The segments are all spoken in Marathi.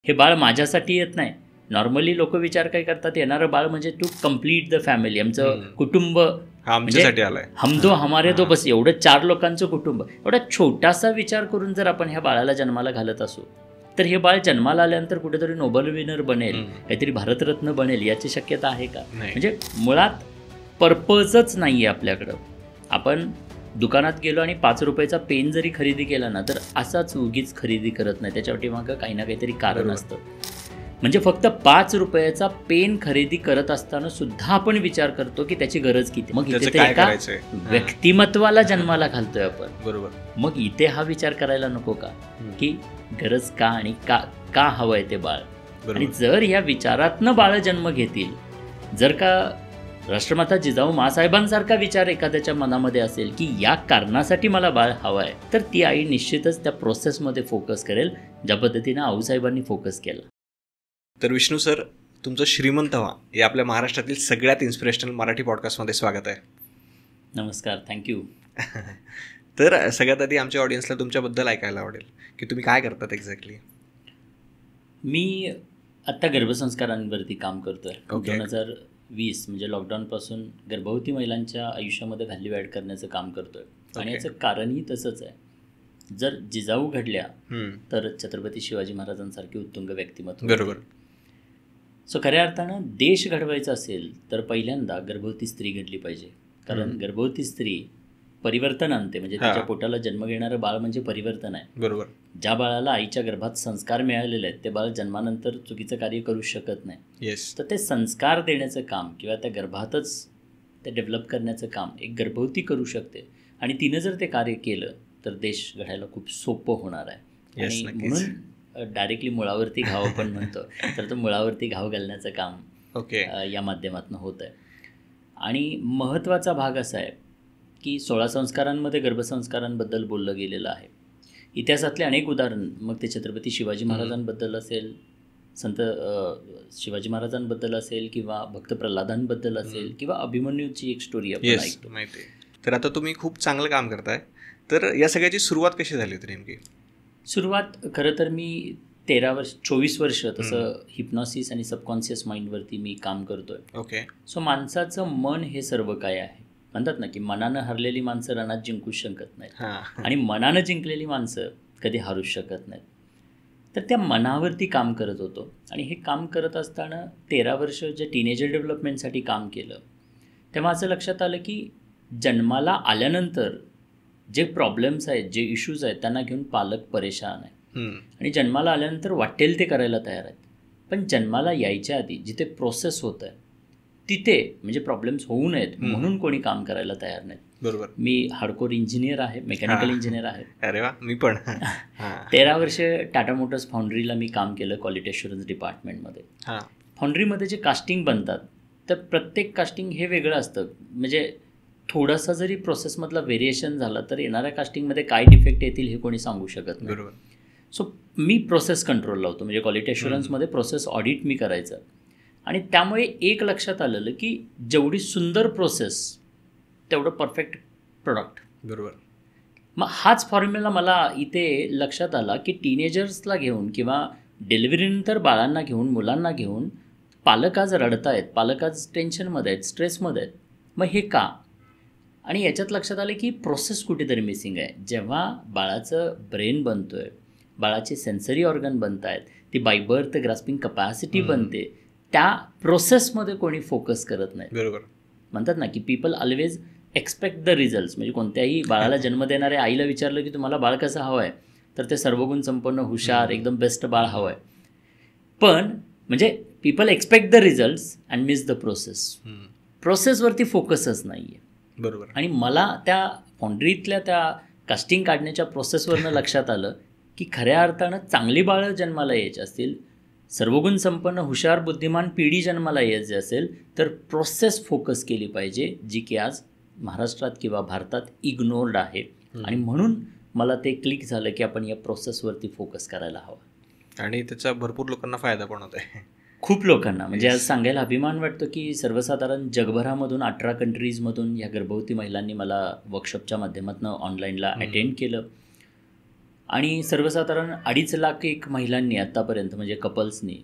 हे बाळ माझ्यासाठी येत नाही. नॉर्मली लोक विचार काय करतात, येणारं बाळ म्हणजे टू कम्प्लीट द फॅमिली, आमचं कुटुंब, आमच्यासाठी आलंय, हम दो हमारे दो, बस एवढं 4 लोकांचं कुटुंब. एवढा छोटासा विचार करून जर आपण ह्या बाळाला जन्माला घालत असू, तर हे बाळ जन्माला आल्यानंतर कुठेतरी नोबेल विनर बनेल, काहीतरी भारतरत्न बनेल, याची शक्यता आहे का? म्हणजे मुळात पर्पजच नाही आहे आपल्याकडं. आपण दुकानात गेलो आणि 5 रुपयाचा पेन जरी खरेदी केला ना, तर असाच उगीच खरेदी करत नाही, त्याच्यावरती मागं काही ना काहीतरी कारण असतं. म्हणजे फक्त 5 रुपयाचा पेन खरेदी करत असताना सुद्धा आपण विचार करतो की त्याची गरज किती. मग इथे तर एका व्यक्तिमत्वाला जन्माला घालतोय आपण. बरोबर. मग इथे हा विचार करायला नको का की गरज का आणि का हवंय ते बाळ. आणि जर या विचारातनं बाळ जन्म घेतील, जर का राष्ट्रमाता जिजाऊ माँसाहेबांसारखा विचार एखाद्याच्या मनामध्ये असेल की या कारणासाठी मला बाळ हवं आहे, तर ती आई निश्चितच त्या प्रोसेसमध्ये फोकस करेल, ज्या पद्धतीनं आऊसाहेबांनी फोकस केलं. तर विष्णू सर, तुमचं श्रीमंत व्हा या आपल्या महाराष्ट्रातील सगळ्यात इन्स्पिरेशनल मराठी पॉडकास्टमध्ये स्वागत आहे. नमस्कार, थँक्यू. तर सगळ्यात आधी आमच्या ऑडियन्सला तुमच्याबद्दल ऐकायला आवडेल की तुम्ही काय करतात एक्झॅक्टली. मी आत्ता गर्भसंस्कारांवरती काम करतोय. 2020 म्हणजे लॉकडाऊनपासून गर्भवती महिलांच्या आयुष्यामध्ये व्हॅल्यू ॲड करण्याचं काम करतोय. आणि याचं कारणही तसंच आहे. जर जिजाऊ घडल्या तर छत्रपती शिवाजी महाराजांसारखी उत्तुंग व्यक्तिमत्व. बरोबर. सो खऱ्या अर्थानं देश घडवायचा असेल तर पहिल्यांदा गर्भवती स्त्री घडली पाहिजे. कारण गर्भवती स्त्री परिवर्तन आणते. म्हणजे त्याच्या पोटाला जन्म घेणारं बाळ म्हणजे परिवर्तन आहे. बरोबर. ज्या बाळाला आईच्या गर्भात संस्कार मिळालेले आहेत ते बाळ जन्मानंतर चुकीचं कार्य करू शकत नाही. तर ते संस्कार देण्याचं काम किंवा त्या गर्भातच ते डेव्हलप करण्याचं काम एक गर्भवती करू शकते. आणि तिनं जर ते कार्य केलं तर देश घडायला खूप सोपं होणार आहे. आणि म्हणून डायरेक्टली मुळावरती घाव आपण म्हणतो, तर तो मुळावरती घाव घालण्याचं काम या माध्यमातून होत आहे. आणि महत्त्वाचा भाग असा आहे की 16 संस्कारांमध्ये गर्भसंस्कारांबद्दल बोललं गेलेलं आहे. इतिहासातले अनेक उदाहरण, मग ते छत्रपती शिवाजी महाराजांबद्दल असेल, संत शिवाजी महाराजांबद्दल असेल, किंवा भक्त प्रल्हादांबद्दल असेल, किंवा अभिमन्यूची एक स्टोरी आपण ऐकतो. माहिती. तर आता तुम्ही खूप चांगलं काम करताय. तर या सगळ्याची सुरुवात कशी झाली होती नेमकी? सुरुवात खरं तर मी 24 वर्ष तसं हिप्नॉसिस आणि सबकॉन्शियस माइंडवरती मी काम करतोय. सो माणसाचं मन हे सर्व काय आहे. म्हणतात ना की मनानं हरलेली माणसं रणात जिंकूच शकत नाहीत, आणि मनानं जिंकलेली माणसं कधी हारूच शकत नाहीत. तर त्या मनावरती काम करत होतो. आणि हे काम करत असताना 13 वर्ष जे टीनेजर डेव्हलपमेंटसाठी काम केलं, तेव्हा असं लक्षात आलं की जन्माला आल्यानंतर जे प्रॉब्लेम्स आहेत, जे इश्यूज आहेत, त्यांना घेऊन पालक परेशान आहेत. आणि जन्माला आल्यानंतर वाटेल ते करायला तयार आहेत. पण जन्माला यायच्या आधी जिथे प्रोसेस होत आहे तिथे म्हणजे प्रॉब्लेम्स होऊ नयेत म्हणून कोणी काम करायला तयार नाहीत. बरोबर. मी हार्डकोर इंजिनियर आहे, मेकॅनिकल इंजिनियर आहे. अरे वा, मी पण. 13 वर्ष टाटा मोटर्स फाउंड्रीला मी काम केलं, क्वालिटी अश्युरन्स डिपार्टमेंटमध्ये. फाउंड्रीमध्ये जे कास्टिंग बनतात तर प्रत्येक कास्टिंग हे वेगळं असतं. म्हणजे थोडासा जरी प्रोसेसमधला व्हेरिएशन झाला तर येणाऱ्या कास्टिंगमध्ये काय डिफेक्ट येतील हे कोणी सांगू शकत नाही. बरोबर. सो मी प्रोसेस कंट्रोल लावतो. म्हणजे क्वालिटी अश्युरन्समध्ये प्रोसेस ऑडिट मी करायचं. आणि त्यामुळे एक लक्षात आलेलं की जेवढी सुंदर प्रोसेस तेवढं परफेक्ट प्रोडक्ट. बरोबर. मग हाच फॉर्म्युला मला इथे लक्षात आला की टीनेजर्सला घेऊन किंवा डिलिव्हरीनंतर बाळांना घेऊन, मुलांना घेऊन पालक आज रडत आहेत, पालक आज टेन्शनमध्ये आहेत, स्ट्रेसमध्ये आहेत. मग हे का? आणि याच्यात लक्षात आलं की प्रोसेस कुठेतरी मिसिंग आहे. जेव्हा बाळाचं ब्रेन बनतो आहे, बाळाचे सेन्सरी ऑर्गन बनत आहेत, ती बाय बर्थ ग्रास्पिंग कपॅसिटी बनते, त्या प्रोसेसमध्ये कोणी फोकस करत नाही. बरोबर. म्हणतात ना की people always expect the results. म्हणजे कोणत्याही बाळाला जन्म देणाऱ्या आईला विचारलं की तुम्हाला बाळ कसं हवं आहे, तर ते सर्वगुण संपन्न, हुशार, एकदम बेस्ट बाळ हवं आहे. पण म्हणजे people expect the results and miss the process. प्रोसेसवरती फोकसच नाही आहे. बरोबर. आणि मला त्या फाउंड्रीतल्या त्या कास्टिंग काढण्याच्या प्रोसेसवरनं लक्षात आलं की खऱ्या अर्थानं चांगली बाळं जन्माला यायची असतील, सर्वगुण संपन्न, हुशार, बुद्धिमान पिढी जन्माला यायची असेल, तर प्रोसेस फोकस केली पाहिजे, जी की आज महाराष्ट्रात किंवा भारतात इग्नोर्ड आहे. आणि म्हणून मला ते क्लिक झालं की आपण या प्रोसेसवरती फोकस करायला हवा. आणि त्याचा भरपूर लोकांना फायदा पण होत आहे. खूप लोकांना. म्हणजे आज सांगायला अभिमान वाटतो की सर्वसाधारण जगभरामधून 18 कंट्रीजमधून या गर्भवती महिलांनी मला वर्कशॉपच्या माध्यमातून ऑनलाईनला अटेंड केलं. आणि सर्वसाधारण 2.5 लाख एक महिलांनी आत्तापर्यंत म्हणजे कपल्सनी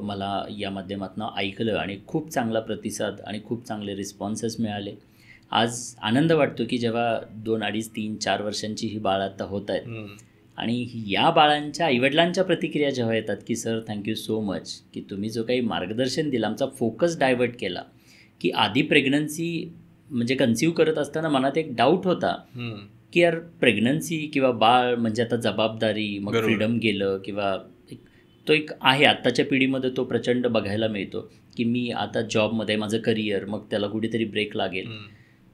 मला या माध्यमातून ऐकलं आणि खूप चांगला प्रतिसाद आणि खूप चांगले रिस्पॉन्सेस मिळाले. आज आनंद वाटतो की जेव्हा 2, 2.5, 3, 4 वर्षांची ही बाळं आता होत आहेत आणि या बाळांच्या आईवडिलांच्या प्रतिक्रिया जेव्हा येतात की सर थँक्यू सो मच की तुम्ही जो काही मार्गदर्शन दिलं, आमचा फोकस डायव्हर्ट केला. की आधी प्रेग्नन्सी म्हणजे कन्सिव्ह करत असताना मनात एक डाऊट होता की यार प्रेग्नन्सी किंवा बाळ म्हणजे आता जबाबदारी, मग फ्रीडम गेलं किंवा तो एक आहे आत्ताच्या पिढीमध्ये तो प्रचंड बघायला मिळतो की मी आता जॉबमध्ये माझं करिअर, मग त्याला कुठेतरी ब्रेक लागेल.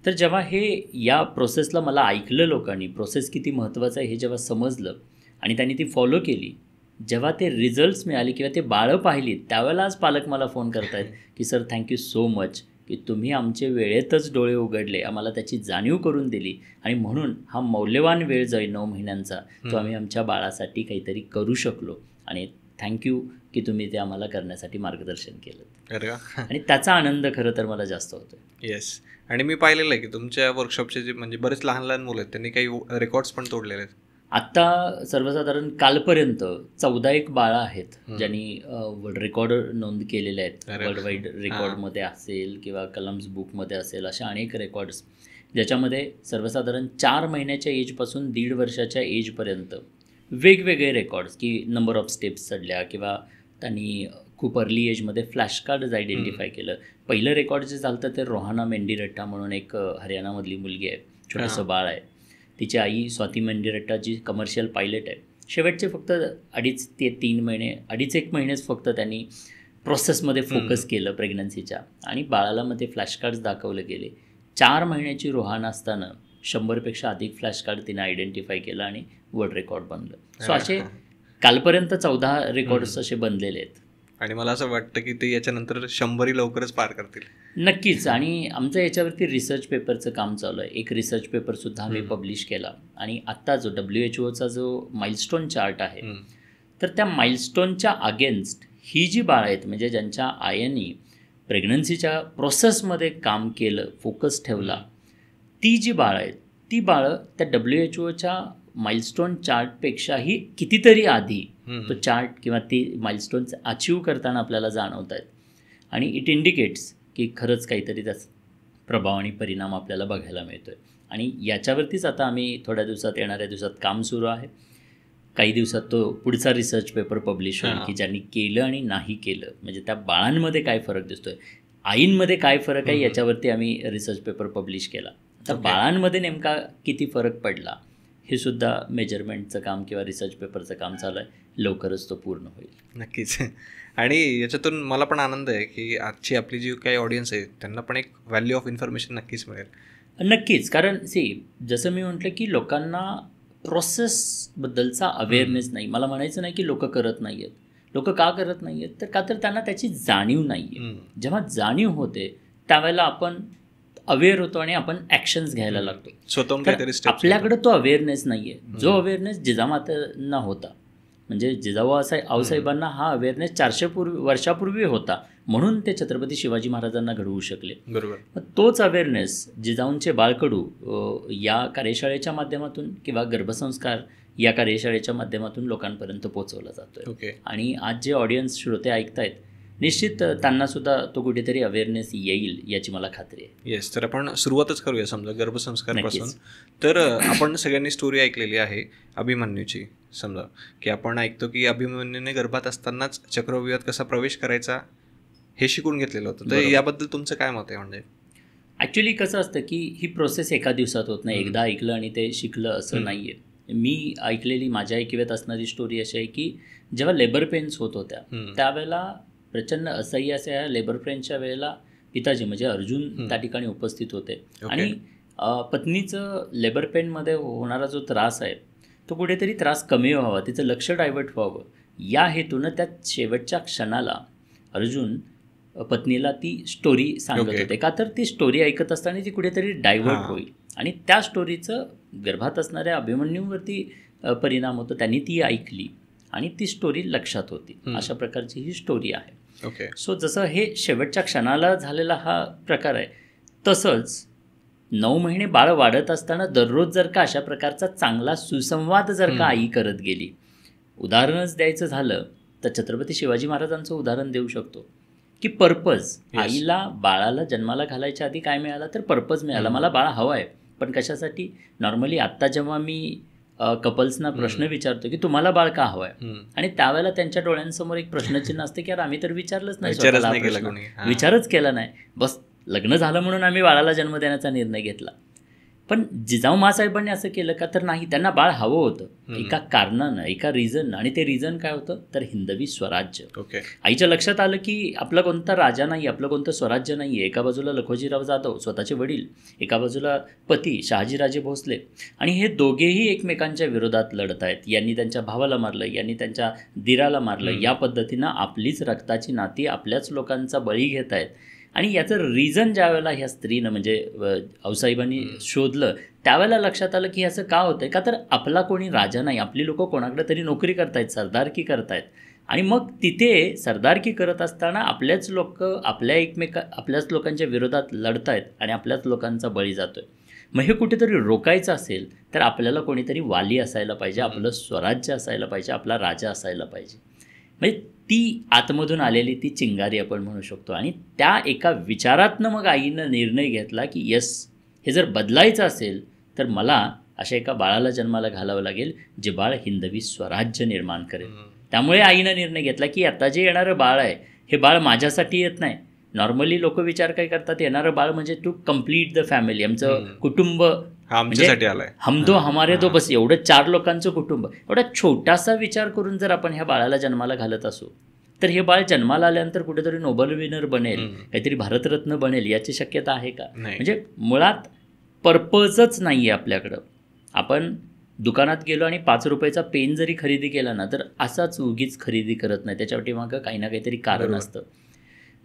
तर जेव्हा हे या प्रोसेसला मला ऐकलं लोकांनी, प्रोसेस किती महत्त्वाचं आहे हे जेव्हा समजलं आणि त्यांनी ती फॉलो केली, जेव्हा ते रिझल्ट्स मिळाले किंवा ते बाळं पाहिली, त्यावेळेला आज पालक मला फोन करतायत की सर थँक्यू सो मच की तुम्ही आमचे वेळेतच डोळे उघडले, आम्हाला त्याची जाणीव करून दिली आणि म्हणून हा मौल्यवान वेळ जो आहे 9 महिन्यांचा तो आम्ही आमच्या बाळासाठी काहीतरी करू शकलो आणि थँक्यू की तुम्ही ते आम्हाला करण्यासाठी मार्गदर्शन केलं. अरे आणि त्याचा आनंद खरं तर मला जास्त होतो. येस. आणि मी पाहिलेलं आहे की तुमच्या वर्कशॉपचे जे म्हणजे बरेच लहान लहान मुलं आहेत त्यांनी काही रेकॉर्ड्स पण तोडलेले आहेत. आत्ता सर्वसाधारण कालपर्यंत 14 बाळं आहेत ज्यांनी वर्ल्ड रेकॉर्ड नोंद केलेले आहेत. वर्ल्ड वाईड रेकॉर्डमध्ये असेल किंवा कलम्स बुकमध्ये असेल, अशा अनेक रेकॉर्ड्स ज्याच्यामध्ये सर्वसाधारण 4 महिन्याच्या एजपासून 1.5 वर्षाच्या एजपर्यंत वेगवेगळे रेकॉर्ड्स की नंबर ऑफ स्टेप्स चढल्या किंवा त्यांनी खूप अर्ली एजमध्ये फ्लॅश कार्ड्स आयडेंटिफाय केलं. पहिलं रेकॉर्ड जे झालं ते रोहाना मेंढीरट्टा म्हणून एक हरियाणामधली मुलगी आहे, छोटंसं बाळ आहे. तिची आई स्वाती मेंढीरट्टा जी कमर्शियल पायलट आहे. शेवटचे फक्त 2.5 ते 3 महिने, 2.5-1 महिनेच फक्त त्यांनी प्रोसेसमध्ये फोकस केलं प्रेग्नन्सीच्या आणि बाळाला मध्ये फ्लॅश कार्ड्स दाखवले गेले. 4 महिन्याची रोहाना असताना 100पेक्षा अधिक फ्लॅश कार्ड तिने आयडेंटिफाय केलं आणि वर्ल्ड रेकॉर्ड बनलं. सो असे कालपर्यंत 14 रेकॉर्ड्स असे बनलेले आहेत. आणि मला असं वाटतं की ते याच्यानंतर 100 लवकरच पार करतील. नक्कीच. आणि आमचं याच्यावरती रिसर्च पेपरचं काम चालू आहे. एक रिसर्च पेपरसुद्धा आम्ही पब्लिश केला आणि आत्ता जो WHO जो माइलस्टोन चार्ट आहे तर त्या माइलस्टोनच्या अगेन्स्ट ही जी बाळं आहेत म्हणजे ज्यांच्या आयांनी प्रेग्नन्सीच्या प्रोसेसमध्ये काम केलं, फोकस ठेवला, ती जी बाळं आहेत ती बाळं त्या WHOच्या माइलस्टोन चार्टपेक्षाही कितीतरी आधी तो चार्ट किंवा ती माइलस्टोन्स अचीव करताना आपल्याला जाणवत आहेत. आणि इट इंडिकेट्स की खरंच काहीतरी त्याचा प्रभाव आणि परिणाम आपल्याला बघायला मिळतो आहे. आणि याच्यावरतीच आता आम्ही थोड्या दिवसात, येणाऱ्या दिवसात काम सुरू आहे. काही दिवसात तो पुढचा रिसर्च पेपर पब्लिश होईल की ज्यांनी केलं आणि नाही केलं, म्हणजे त्या बाळांमध्ये काय फरक दिसतोय, आईंमध्ये काय फरक आहे, याच्यावरती आम्ही रिसर्च पेपर पब्लिश केला. तर बाळांमध्ये नेमका किती फरक पडला हे सुद्धा मेजरमेंटचं काम किंवा रिसर्च पेपरचं काम चालू आहे. लवकरच तो पूर्ण होईल. नक्कीच. आणि याच्यातून मला पण आनंद आहे की आजची आपली जी काही ऑडियन्स आहे त्यांना पण एक व्हॅल्यू ऑफ इन्फॉर्मेशन नक्कीच मिळेल. नक्कीच. कारण जसं मी म्हटलं की लोकांना प्रोसेसबद्दलचा अवेअरनेस नाही. मला म्हणायचं नाही की लोक करत नाही आहेत. लोक का करत नाही आहेत तर तर त्यांना त्याची जाणीव नाही आहे. जेव्हा जाणीव होते त्यावेळेला आपण अवेअर होतो आणि आपण ॲक्शन्स घ्यायला लागतो. स्वतःहून काहीतरी आपल्याकडे तो अवेअरनेस नाही आहे. जो अवेअरनेस जिजामातांना होता, म्हणजे जिजाऊ आऊसाहेबांना हा अवेअरनेस 400 वर्षापूर्वी होता, म्हणून ते छत्रपती शिवाजी महाराजांना घडवू शकले. बरोबर. मग तोच अवेअरनेस जिजाऊंचे बाळकडू या कार्यशाळेच्या माध्यमातून किंवा गर्भसंस्कार या कार्यशाळेच्या माध्यमातून लोकांपर्यंत पोहोचवला जातो आहे. आणि आज जे ऑडियन्स श्रोते ऐकतायत निश्चित त्यांनासुद्धा तो कुठेतरी अवेअरनेस येईल याची मला खात्री आहे. येस. तर आपण सुरुवातच करूया समजा गर्भसंस्कारपासून. तर आपण सगळ्यांनी स्टोरी ऐकलेली आहे अभिमन्यूची. समजा की आपण ऐकतो की अभिमन्यूने गर्भात असतानाच चक्रव्यूहात कसा प्रवेश करायचा हे शिकून घेतलेलं होतं. तर याबद्दल तुमचं काय मत आहे? म्हणजे ॲक्च्युली कसं असतं की ही प्रोसेस एका दिवसात होत नाही. एकदा ऐकलं आणि ते शिकलं असं नाही आहे. मी ऐकलेली, माझ्या ऐकवेत असणारी स्टोरी अशी आहे की जेव्हा लेबर पेन्स होत होत्या त्यावेळेला प्रचंड असह्य अशा लेबर पेनच्या वेळेला पिताजी म्हणजे अर्जुन त्या ठिकाणी उपस्थित होते. आणि पत्नीचं लेबर पेनमध्ये होणारा जो त्रास आहे तो कुठेतरी त्रास कमी व्हावा, तिचं लक्ष डायव्हर्ट व्हावं या हेतूनं त्या शेवटच्या क्षणाला अर्जुन पत्नीला ती स्टोरी सांगत होते. का तर ती स्टोरी ऐकत असताना ती कुठेतरी डायव्हर्ट होईल आणि त्या स्टोरीचं गर्भात असणाऱ्या अभिमन्यूवरती परिणाम होतो. त्यांनी ती ऐकली आणि ती स्टोरी लक्षात होती. अशा प्रकारची ही स्टोरी आहे. ओके. सो जसं हे शेवटच्या क्षणाला झालेला हा प्रकार आहे, तसंच 9 महिने बाळ वाढत असताना दररोज जर का अशा प्रकारचा चांगला सुसंवाद जर का आई करत गेली, उदाहरणच द्यायचं झालं तर छत्रपती शिवाजी महाराजांचं उदाहरण देऊ शकतो की पर्पज. आईला बाळाला जन्माला घालायच्या आधी काय मिळालं तर पर्पज मिळाला. मला बाळ हवं आहे, पण कशासाठी? नॉर्मली आत्ता जेव्हा मी कपल्सना प्रश्न विचारतो की तुम्हाला बाळ का हवं आहे, आणि त्यावेळेला त्यांच्या डोळ्यांसमोर एक प्रश्नचिन्ह असते की यार आम्ही तर विचारलंच नाही, विचारच केला नाही, बस लग्न झालं म्हणून आम्ही बाळाला जन्म देण्याचा निर्णय घेतला. पण जिजाऊ माँसाहेबांनी असं केलं का? तर नाही, त्यांना बाळ हवं होतं एका कारणानं, एका रिझननं. आणि ते रिझन काय होतं तर हिंदवी स्वराज्य. आईच्या लक्षात आलं की आपला कोणता राजा नाही, आपलं कोणतं स्वराज्य नाही आहे. एका बाजूला लखोजीराव जाधव स्वतःचे वडील, एका बाजूला पती शहाजीराजे भोसले, आणि हे दोघेही एकमेकांच्या विरोधात लढत आहेत. यांनी त्यांच्या भावाला मारलं, यांनी त्यांच्या दिराला मारलं. या पद्धतीनं आपलीच रक्ताची नाती आपल्याच लोकांचा बळी घेत आहेत. आणि याचं रिझन ज्या वेळेला ह्या स्त्रीनं म्हणजे आऊसाहेबांनी शोधलं त्यावेळेला लक्षात आलं की ह्याचं का होतं आहे का? तर आपला कोणी राजा नाही, आपली लोकं कोणाकडे तरी नोकरी करतायत, सरदारकी करतायत. आणि मग तिथे सरदारकी करत असताना आपल्याच लोक आपल्याच लोकांच्या विरोधात लढत आहेत आणि आपल्याच लोकांचा बळी जातो आहे. मग हे कुठेतरी रोखायचं असेल तर आपल्याला कोणीतरी वाली असायला पाहिजे, आपलं स्वराज्य असायला पाहिजे, आपला राजा असायला पाहिजे. म्हणजे ती आतमधून आलेली ती चिंगारी आपण म्हणू शकतो. आणि त्या एका विचारातनं मग आईनं निर्णय घेतला की येस, हे जर बदलायचं असेल तर मला अशा एका बाळाला जन्माला घालावं लागेल जे बाळ हिंदवी स्वराज्य निर्माण करेल. त्यामुळे आईनं निर्णय घेतला की आता जे येणारं बाळ आहे हे बाळ माझ्यासाठी येत नाही. नॉर्मली लोक विचार काय करतात, येणारं बाळ म्हणजे टू कम्प्लीट द फॅमिली, आमचं कुटुंब, आमच्यासाठी आलाय, हम दो हमारे दो, बस एवढं 4 लोकांचं कुटुंब. एवढा छोटासा विचार करून जर आपण ह्या बाळाला जन्माला घालत असू तर हे बाळ जन्माला आल्यानंतर कुठेतरी नोबेल विनर बनेल, काहीतरी भारतरत्न बनेल, याची शक्यता आहे का? म्हणजे मुळात पर्पजच नाही आहे आपल्याकडं. आपण दुकानात गेलो आणि 5 रुपयाचा पेन जरी खरेदी केला ना तर असाच उगीच खरेदी करत नाही, त्याच्यावरती मागं काही ना काहीतरी कारण असतं.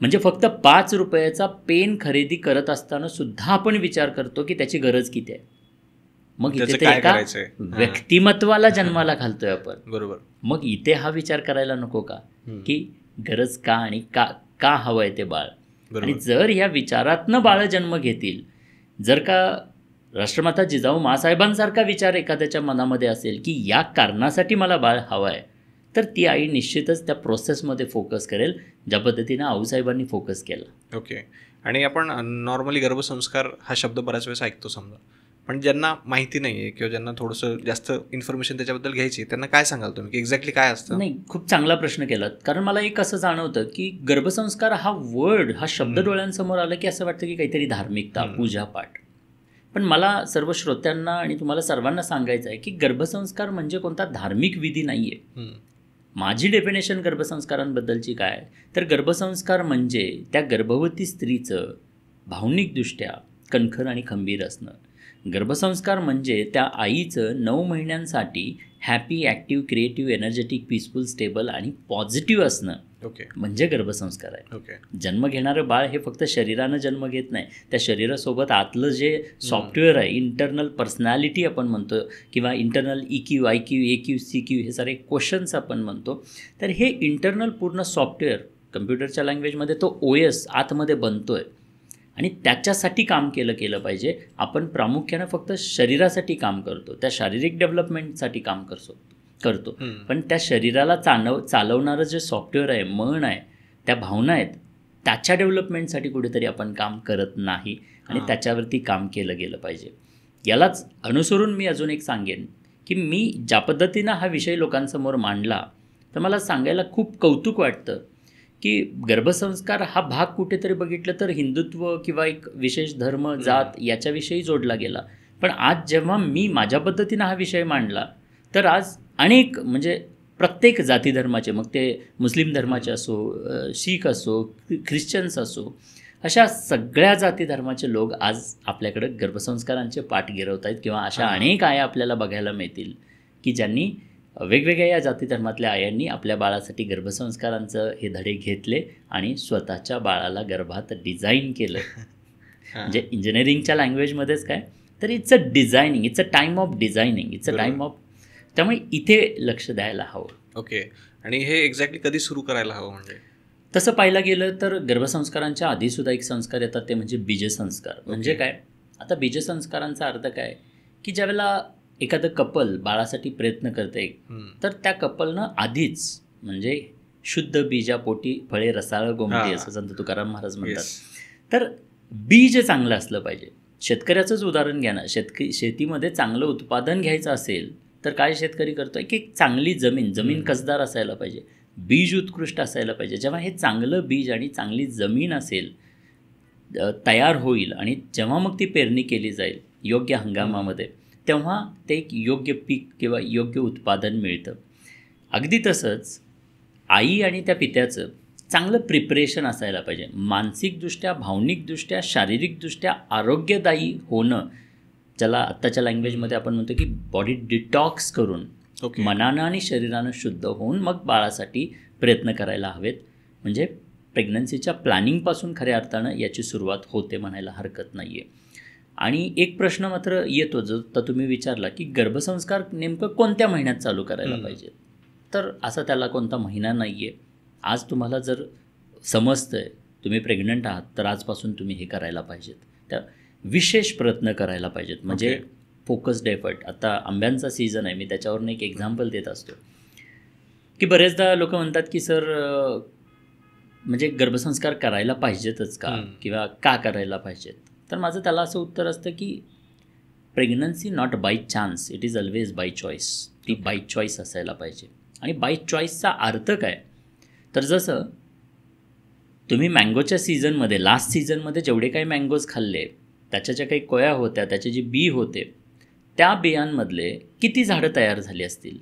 म्हणजे फक्त 5 रुपयाचा पेन खरेदी करत असताना सुद्धा आपण विचार करतो की त्याची गरज किती आहे. मग इथे ते एका व्यक्तिमत्वाला जन्माला घालतोय आपण. बरोबर. मग इथे हा विचार करायला नको का की गरज का आणि का हवं आहे ते बाळ. आणि जर ह्या विचारातनं बाळ जन्म घेतील, जर का राष्ट्रमाता जिजाऊ माँसाहेबांसारखा विचार एखाद्याच्या मनामध्ये असेल की या कारणासाठी मला बाळ हवं आहे, तर ती आई निश्चितच त्या प्रोसेसमध्ये फोकस करेल ज्या पद्धतीनं आऊसाहेबांनी फोकस केला. ओके. आणि आपण नॉर्मली गर्भसंस्कार हा शब्द बऱ्याच वेळेस ऐकतो समजा, पण ज्यांना माहिती नाही आहे किंवा ज्यांना थोडंसं जास्त इन्फॉर्मेशन त्याच्याबद्दल घ्यायची, त्यांना काय सांगाल तुम्ही की एक्झॅक्टली काय असतं? नाही, खूप चांगला प्रश्न केलात. कारण मला एक असं जाणवतं की गर्भसंस्कार हा वर्ड, हा शब्द डोळ्यांसमोर आला की असं वाटतं की काहीतरी धार्मिकता, पूजापाठ. पण मला सर्व श्रोत्यांना आणि तुम्हाला सर्वांना सांगायचं आहे की गर्भसंस्कार म्हणजे कोणता धार्मिक विधी नाही आहे. माझी डेफिनेशन गर्भसंस्कारांबद्दलची काय तर गर्भसंस्कार म्हणजे त्या गर्भवती स्त्रीचं भावनिकदृष्ट्या कणखर आणि खंबीर असणं. गर्भसंस्कार म्हणजे त्या आईचं 9 महिन्यांसाठी happy, active, creative, energetic, peaceful, stable आणि पॉझिटिव्ह असणं म्हणजे गर्भसंस्कार आहे. जन्म घेणारं बाळ हे फक्त शरीरानं जन्म घेत नाही, त्या शरीरासोबत आतलं जे सॉफ्टवेअर आहे, इंटरनल पर्सनॅलिटी आपण म्हणतो किंवा internal EQ, IQ, AQ, CQ हे सारे क्वेश्चन्स आपण म्हणतो. तर हे इंटरनल पूर्ण सॉफ्टवेअर कम्प्युटरच्या लँग्वेजमध्ये तो OS आतमध्ये बनतो आहे आणि त्याच्यासाठी काम केलं पाहिजे. आपण प्रामुख्यानं फक्त शरीरासाठी काम करतो, त्या शारीरिक डेव्हलपमेंटसाठी काम करतो, पण त्या शरीराला चालवणारं जे सॉफ्टवेअर आहे, मन आहे, त्या भावना आहेत, त्याच्या डेव्हलपमेंटसाठी कुठेतरी आपण काम करत नाही आणि त्याच्यावरती काम केलं गेलं पाहिजे. यालाच अनुसरून मी अजून एक सांगेन की मी ज्या पद्धतीनं हा विषय लोकांसमोर मांडला तर मला सांगायला खूप कौतुक वाटतं की गर्भसंस्कार हा भाग कुठेतरी बघितलं तर हिंदुत्व किंवा एक विशेष धर्म, जात याच्याविषयी जोडला गेला. पण आज जेव्हा मी माझ्या पद्धतीनं हा विषय मांडला तर आज अनेक म्हणजे प्रत्येक जाती धर्माचे, मग ते मुस्लिम धर्माचे असो, शीख असो, ख्रिश्चन्स असो, अशा सगळ्या जाती धर्माचे लोक आज आपल्याकडे गर्भसंस्कारांचे पाठ गिरवत आहेत किंवा अशा अनेक आया आपल्याला बघायला मिळतील की ज्यांनी वेगवेगळ्या या जाती धर्मातल्या आयांनी आपल्या बाळासाठी गर्भसंस्कारांचं हे धडे घेतले आणि स्वतःच्या बाळाला गर्भात डिझाईन केलं. म्हणजे इंजिनिअरिंगच्या लँग्वेजमध्येच काय तर it's a designing, it's a time of designing, it's a time of. त्यामुळे इथे लक्ष द्यायला हवं. ओके. आणि हे एक्झॅक्टली कधी सुरू करायला हवं? म्हणजे तसं पाहायला गेलं तर गर्भसंस्कारांच्या आधीसुद्धा एक संस्कार येतात, ते म्हणजे बीजसंस्कार. म्हणजे काय आता बीजसंस्कारांचा अर्थ काय की ज्यावेळेला एखादं कपल बाळासाठी प्रयत्न करते तर त्या कपलनं आधीच म्हणजे शुद्ध बीजापोटी फळे रसाळ गोमटी असं संत तुकाराम महाराज म्हणतात. तर बीज चांगलं असलं पाहिजे. शेतकऱ्याचंच उदाहरण घ्या ना. शेतीमध्ये चांगलं उत्पादन घ्यायचं असेल तर काय शेतकरी करतोय की चांगली जमीन कसदार असायला पाहिजे, बीज उत्कृष्ट असायला पाहिजे. जेव्हा हे चांगलं बीज आणि चांगली जमीन असेल तयार होईल आणि जेव्हा मग ती पेरणी केली जाईल योग्य हंगामामध्ये तेव्हा ते एक योग्य पीक किंवा योग्य उत्पादन मिळतं. अगदी तसंच आई आणि त्या पित्याचं चांगलं प्रिपरेशन असायला पाहिजे. मानसिकदृष्ट्या, भावनिकदृष्ट्या, शारीरिकदृष्ट्या आरोग्यदायी होणं, ज्याला आत्ताच्या लँग्वेजमध्ये आपण म्हणतो की बॉडी डिटॉक्स करून मनानं आणि शरीरानं शुद्ध होऊन मग बाळासाठी प्रयत्न करायला हवेत. म्हणजे प्रेग्नन्सीच्या प्लॅनिंगपासून खऱ्या अर्थानं याची सुरुवात होते म्हणायला हरकत नाही आहे. आणि एक प्रश्न मात्र येतो जो तर तुम्ही विचारला की गर्भसंस्कार नेमकं कोणत्या महिन्यात चालू करायला पाहिजे. तर असा त्याला कोणता महिना नाही आहे. आज तुम्हाला जर समजतं आहे तुम्ही प्रेग्नंट आहात तर आजपासून तुम्ही हे करायला पाहिजेत. त्या विशेष प्रयत्न करायला पाहिजेत. म्हणजे फोकस्ड एफर्ट. आता आंब्यांचा सीझन आहे, मी त्याच्यावरून एक एक्झाम्पल देत असतो की बरेचदा लोक म्हणतात की सर म्हणजे गर्भसंस्कार करायला पाहिजेतच का किंवा का करायला पाहिजेत. तर माझं त्याला असं उत्तर असतं की pregnancy not by chance, it is always bye choice. ती बाय चॉईस असायला पाहिजे. आणि बाय चॉईसचा अर्थ काय तर जसं तुम्ही मँगोच्या सीझनमध्ये लास्ट सीझनमध्ये जेवढे काही मँगोज खाल्ले त्याच्या ज्या काही कोया होत्या, त्याचे जे बी होते, त्या बियांमधले किती झाडं तयार झाली असतील?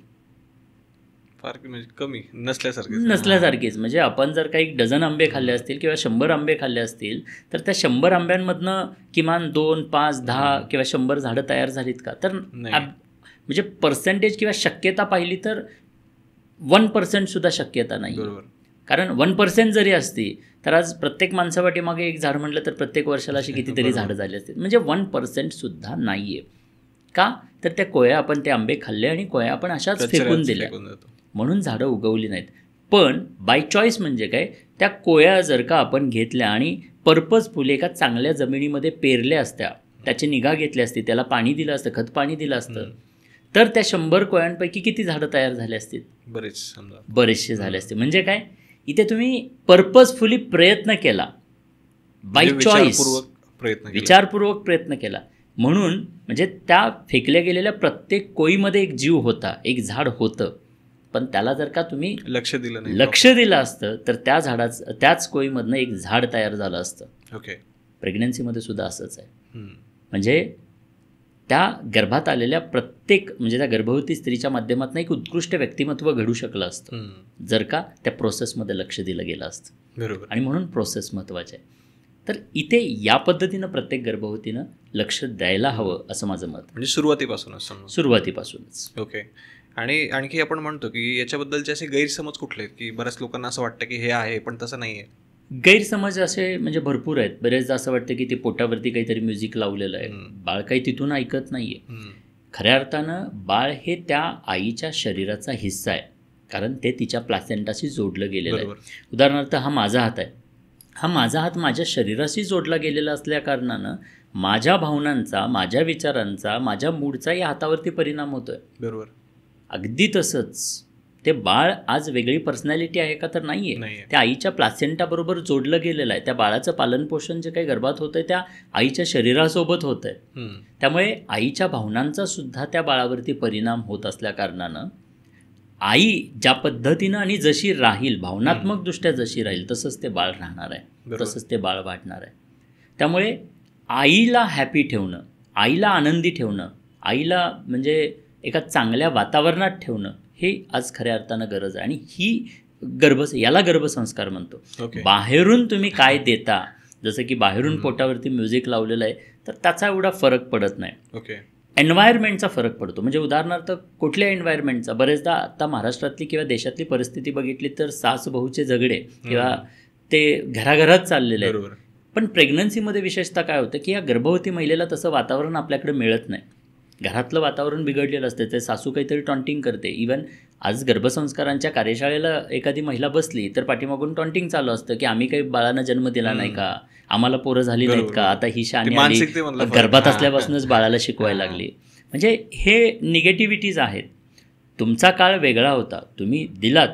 फार म्हणजे कमी, नसल्यासारखीच. म्हणजे आपण जर काही डझन आंबे खाल्ले असतील किंवा 100 आंबे खाल्ले असतील तर त्या 100 आंब्यांमधनं किमान 2, 5, 10 किंवा 100 झाडं तयार झालीत का? तर म्हणजे पर्सेंटेज किंवा शक्यता पाहिली तर 1% सुद्धा शक्यता नाही. कारण 1% जरी असती तर आज प्रत्येक माणसावाटी मागे एक झाड म्हटलं तर प्रत्येक वर्षाला अशी कितीतरी झाडं झाली असतील. म्हणजे 1% सुद्धा नाही आहे. का तर त्या कोया आपण ते आंबे खाल्ले आणि कोया आपण अशाच फेकून दिल्या म्हणून झाडं उगवली नाहीत. पण बाय चॉईस म्हणजे काय, त्या कोया जर का आपण घेतल्या आणि पर्पजफुल एका चांगल्या जमिनीमध्ये पेरल्या असत्या, त्याची निगा घेतली असती, त्याला पाणी दिलं असतं, खत पाणी दिलं असतं, तर त्या 100 कोयांपैकी किती झाडं तयार झाले असतील? बरेचसे झाले असते. म्हणजे काय, इथे तुम्ही पर्पजफुली प्रयत्न केला, बाय चॉईस विचारपूर्वक प्रयत्न केला. म्हणून म्हणजे त्या फेकल्या गेलेल्या प्रत्येक कोईमध्ये एक जीव होता, एक झाड होतं. पण त्याला जर का तुम्ही लक्ष दिलं असतं तर त्या त्याच कोईमधनं एक झाड तयार झालं असतं. प्रेग्नन्सीमध्ये सुद्धा असंच आहे. म्हणजे त्या गर्भात आलेल्या प्रत्येक म्हणजे त्या गर्भवती स्त्रीच्या माध्यमातून एक उत्कृष्ट व्यक्तिमत्व घडू शकलं असतं जर का त्या प्रोसेसमध्ये लक्ष दिलं गेलं असतं. बरोबर. आणि म्हणून प्रोसेस महत्त्वाची आहे. तर इथे या पद्धतीनं प्रत्येक गर्भवतीनं लक्ष द्यायला हवं असं माझं मत. म्हणजे सुरुवातीपासूनच. ओके. आणि आणखी आपण म्हणतो की याच्याबद्दलचे असे गैरसमज कुठले आहेत की बऱ्याच लोकांना असं वाटतं की हे आहे पण तसं नाही आहे? गैरसमज असे म्हणजे भरपूर आहेत. बरेचदा असं वाटतं की ते पोटावरती काहीतरी म्युझिक लावलेलं आहे, बाळ काही तिथून ऐकत नाही आहे. खऱ्या अर्थानं बाळ हे त्या आईच्या शरीराचा हिस्सा आहे, कारण ते तिच्या प्लॅसेंटाशी जोडलं गेलेलं आहे. उदाहरणार्थ हा माझा हात आहे, हा माझा हात माझ्या शरीराशी जोडला गेलेला असल्या कारणानं माझ्या भावनांचा, माझ्या विचारांचा, माझ्या मूडचा या हातावरती परिणाम होतो आहे. बरोबर. अगदी तसंच ते बाळ आज वेगळी पर्सनॅलिटी आहे का तर नाही आहे. त्या आईच्या प्लॅसेंटाबरोबर जोडलं गेलेलं आहे. त्या बाळाचं पालनपोषण जे काही गर्भात होतं आहे त्या आईच्या शरीरासोबत होतं आहे. त्यामुळे आईच्या भावनांचा सुद्धा त्या बाळावरती परिणाम होत असल्या कारणानं आई ज्या पद्धतीनं आणि जशी राहील, भावनात्मकदृष्ट्या जशी राहील तसंच ते बाळ राहणार आहे, तसंच ते बाळ वाढणार आहे. त्यामुळे आईला हॅपी ठेवणं, आईला आनंदी ठेवणं, आईला म्हणजे एका चांगल्या वातावरणात ठेवणं हे आज खऱ्या अर्थानं गरज आहे. आणि ही याला गर्भसंस्कार म्हणतो. बाहेरून तुम्ही काय देता, जसं की बाहेरून पोटावरती म्युझिक लावलेलं आहे तर त्याचा एवढा फरक पडत नाही. एन्व्हायरमेंटचा फरक पडतो. म्हणजे उदाहरणार्थ कुठल्या एन्व्हायरमेंटचा, बरेचदा आता महाराष्ट्रातली किंवा देशातली परिस्थिती बघितली तर सास बहुचे झगडे किंवा ते घराघरात चाललेले आहेत. पण प्रेग्नन्सीमध्ये विशेषतः काय होतं की या गर्भवती महिलेला तसं वातावरण आपल्याकडे मिळत नाही. घरातलं वातावरण बिघडलेलं असतं, ते सासू काहीतरी टॉन्टिंग करते. इवन आज गर्भसंस्कारांच्या कार्यशाळेला एखादी महिला बसली तर पाठीमागून टॉन्टिंग चालू असतं की आम्ही काही बाळांना जन्म दिला नाही का, आम्हाला पोरं झाली नाहीत का, आता ही शानी आली, गर्भात असल्यापासूनच बाळाला शिकवायला लागली. म्हणजे हे निगेटिव्हिटीज आहेत. तुमचा काळ वेगळा होता, तुम्ही दिलात,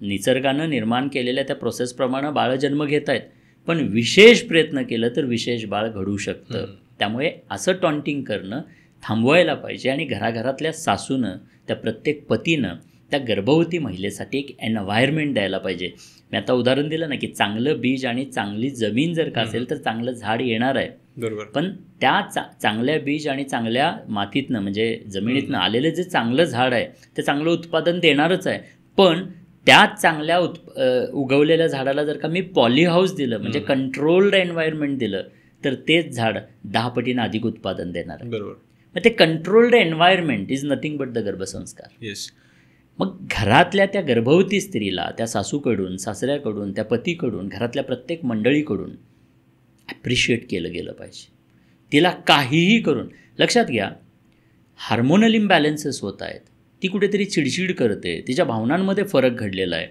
निसर्गानं निर्माण केलेल्या त्या प्रोसेसप्रमाणे बाळ जन्म घेत आहेत, पण विशेष प्रयत्न केलं तर विशेष बाळ घडू शकतं. त्यामुळे असं टॉन्टिंग करणं थांबवायला पाहिजे आणि घराघरातल्या सासूनं, त्या प्रत्येक पतीनं त्या गर्भवती महिलेसाठी एक एन्व्हायरमेंट द्यायला पाहिजे. मी आता उदाहरण दिलं ना की चांगलं बीज आणि चांगली जमीन जर का असेल तर चांगलं झाड येणार आहे. बरोबर. पण त्या चांगल्या बीज आणि चांगल्या मातीतनं म्हणजे जमिनीतनं आलेलं जे चांगलं झाड आहे ते चांगलं उत्पादन देणारच आहे. पण त्याच चांगल्या उगवलेल्या झाडाला जर का मी पॉली हाऊस दिलं म्हणजे कंट्रोल्ड एन्व्हायरमेंट दिलं तर तेच झाड 10 पटीनं अधिक उत्पादन देणार आहे. बरोबर. मग ते controlled environment is nothing but the गर्भसंस्कार. येस. मग घरातल्या त्या गर्भवती स्त्रीला त्या सासूकडून, सासऱ्याकडून, त्या पतीकडून, घरातल्या प्रत्येक मंडळीकडून ॲप्रिशिएट केलं गेलं पाहिजे. तिला काहीही करून, लक्षात घ्या हार्मोनल इम्बॅलन्सेस होत आहेत, ती कुठेतरी चिडचिड करते, तिच्या भावनांमध्ये फरक घडलेला आहे.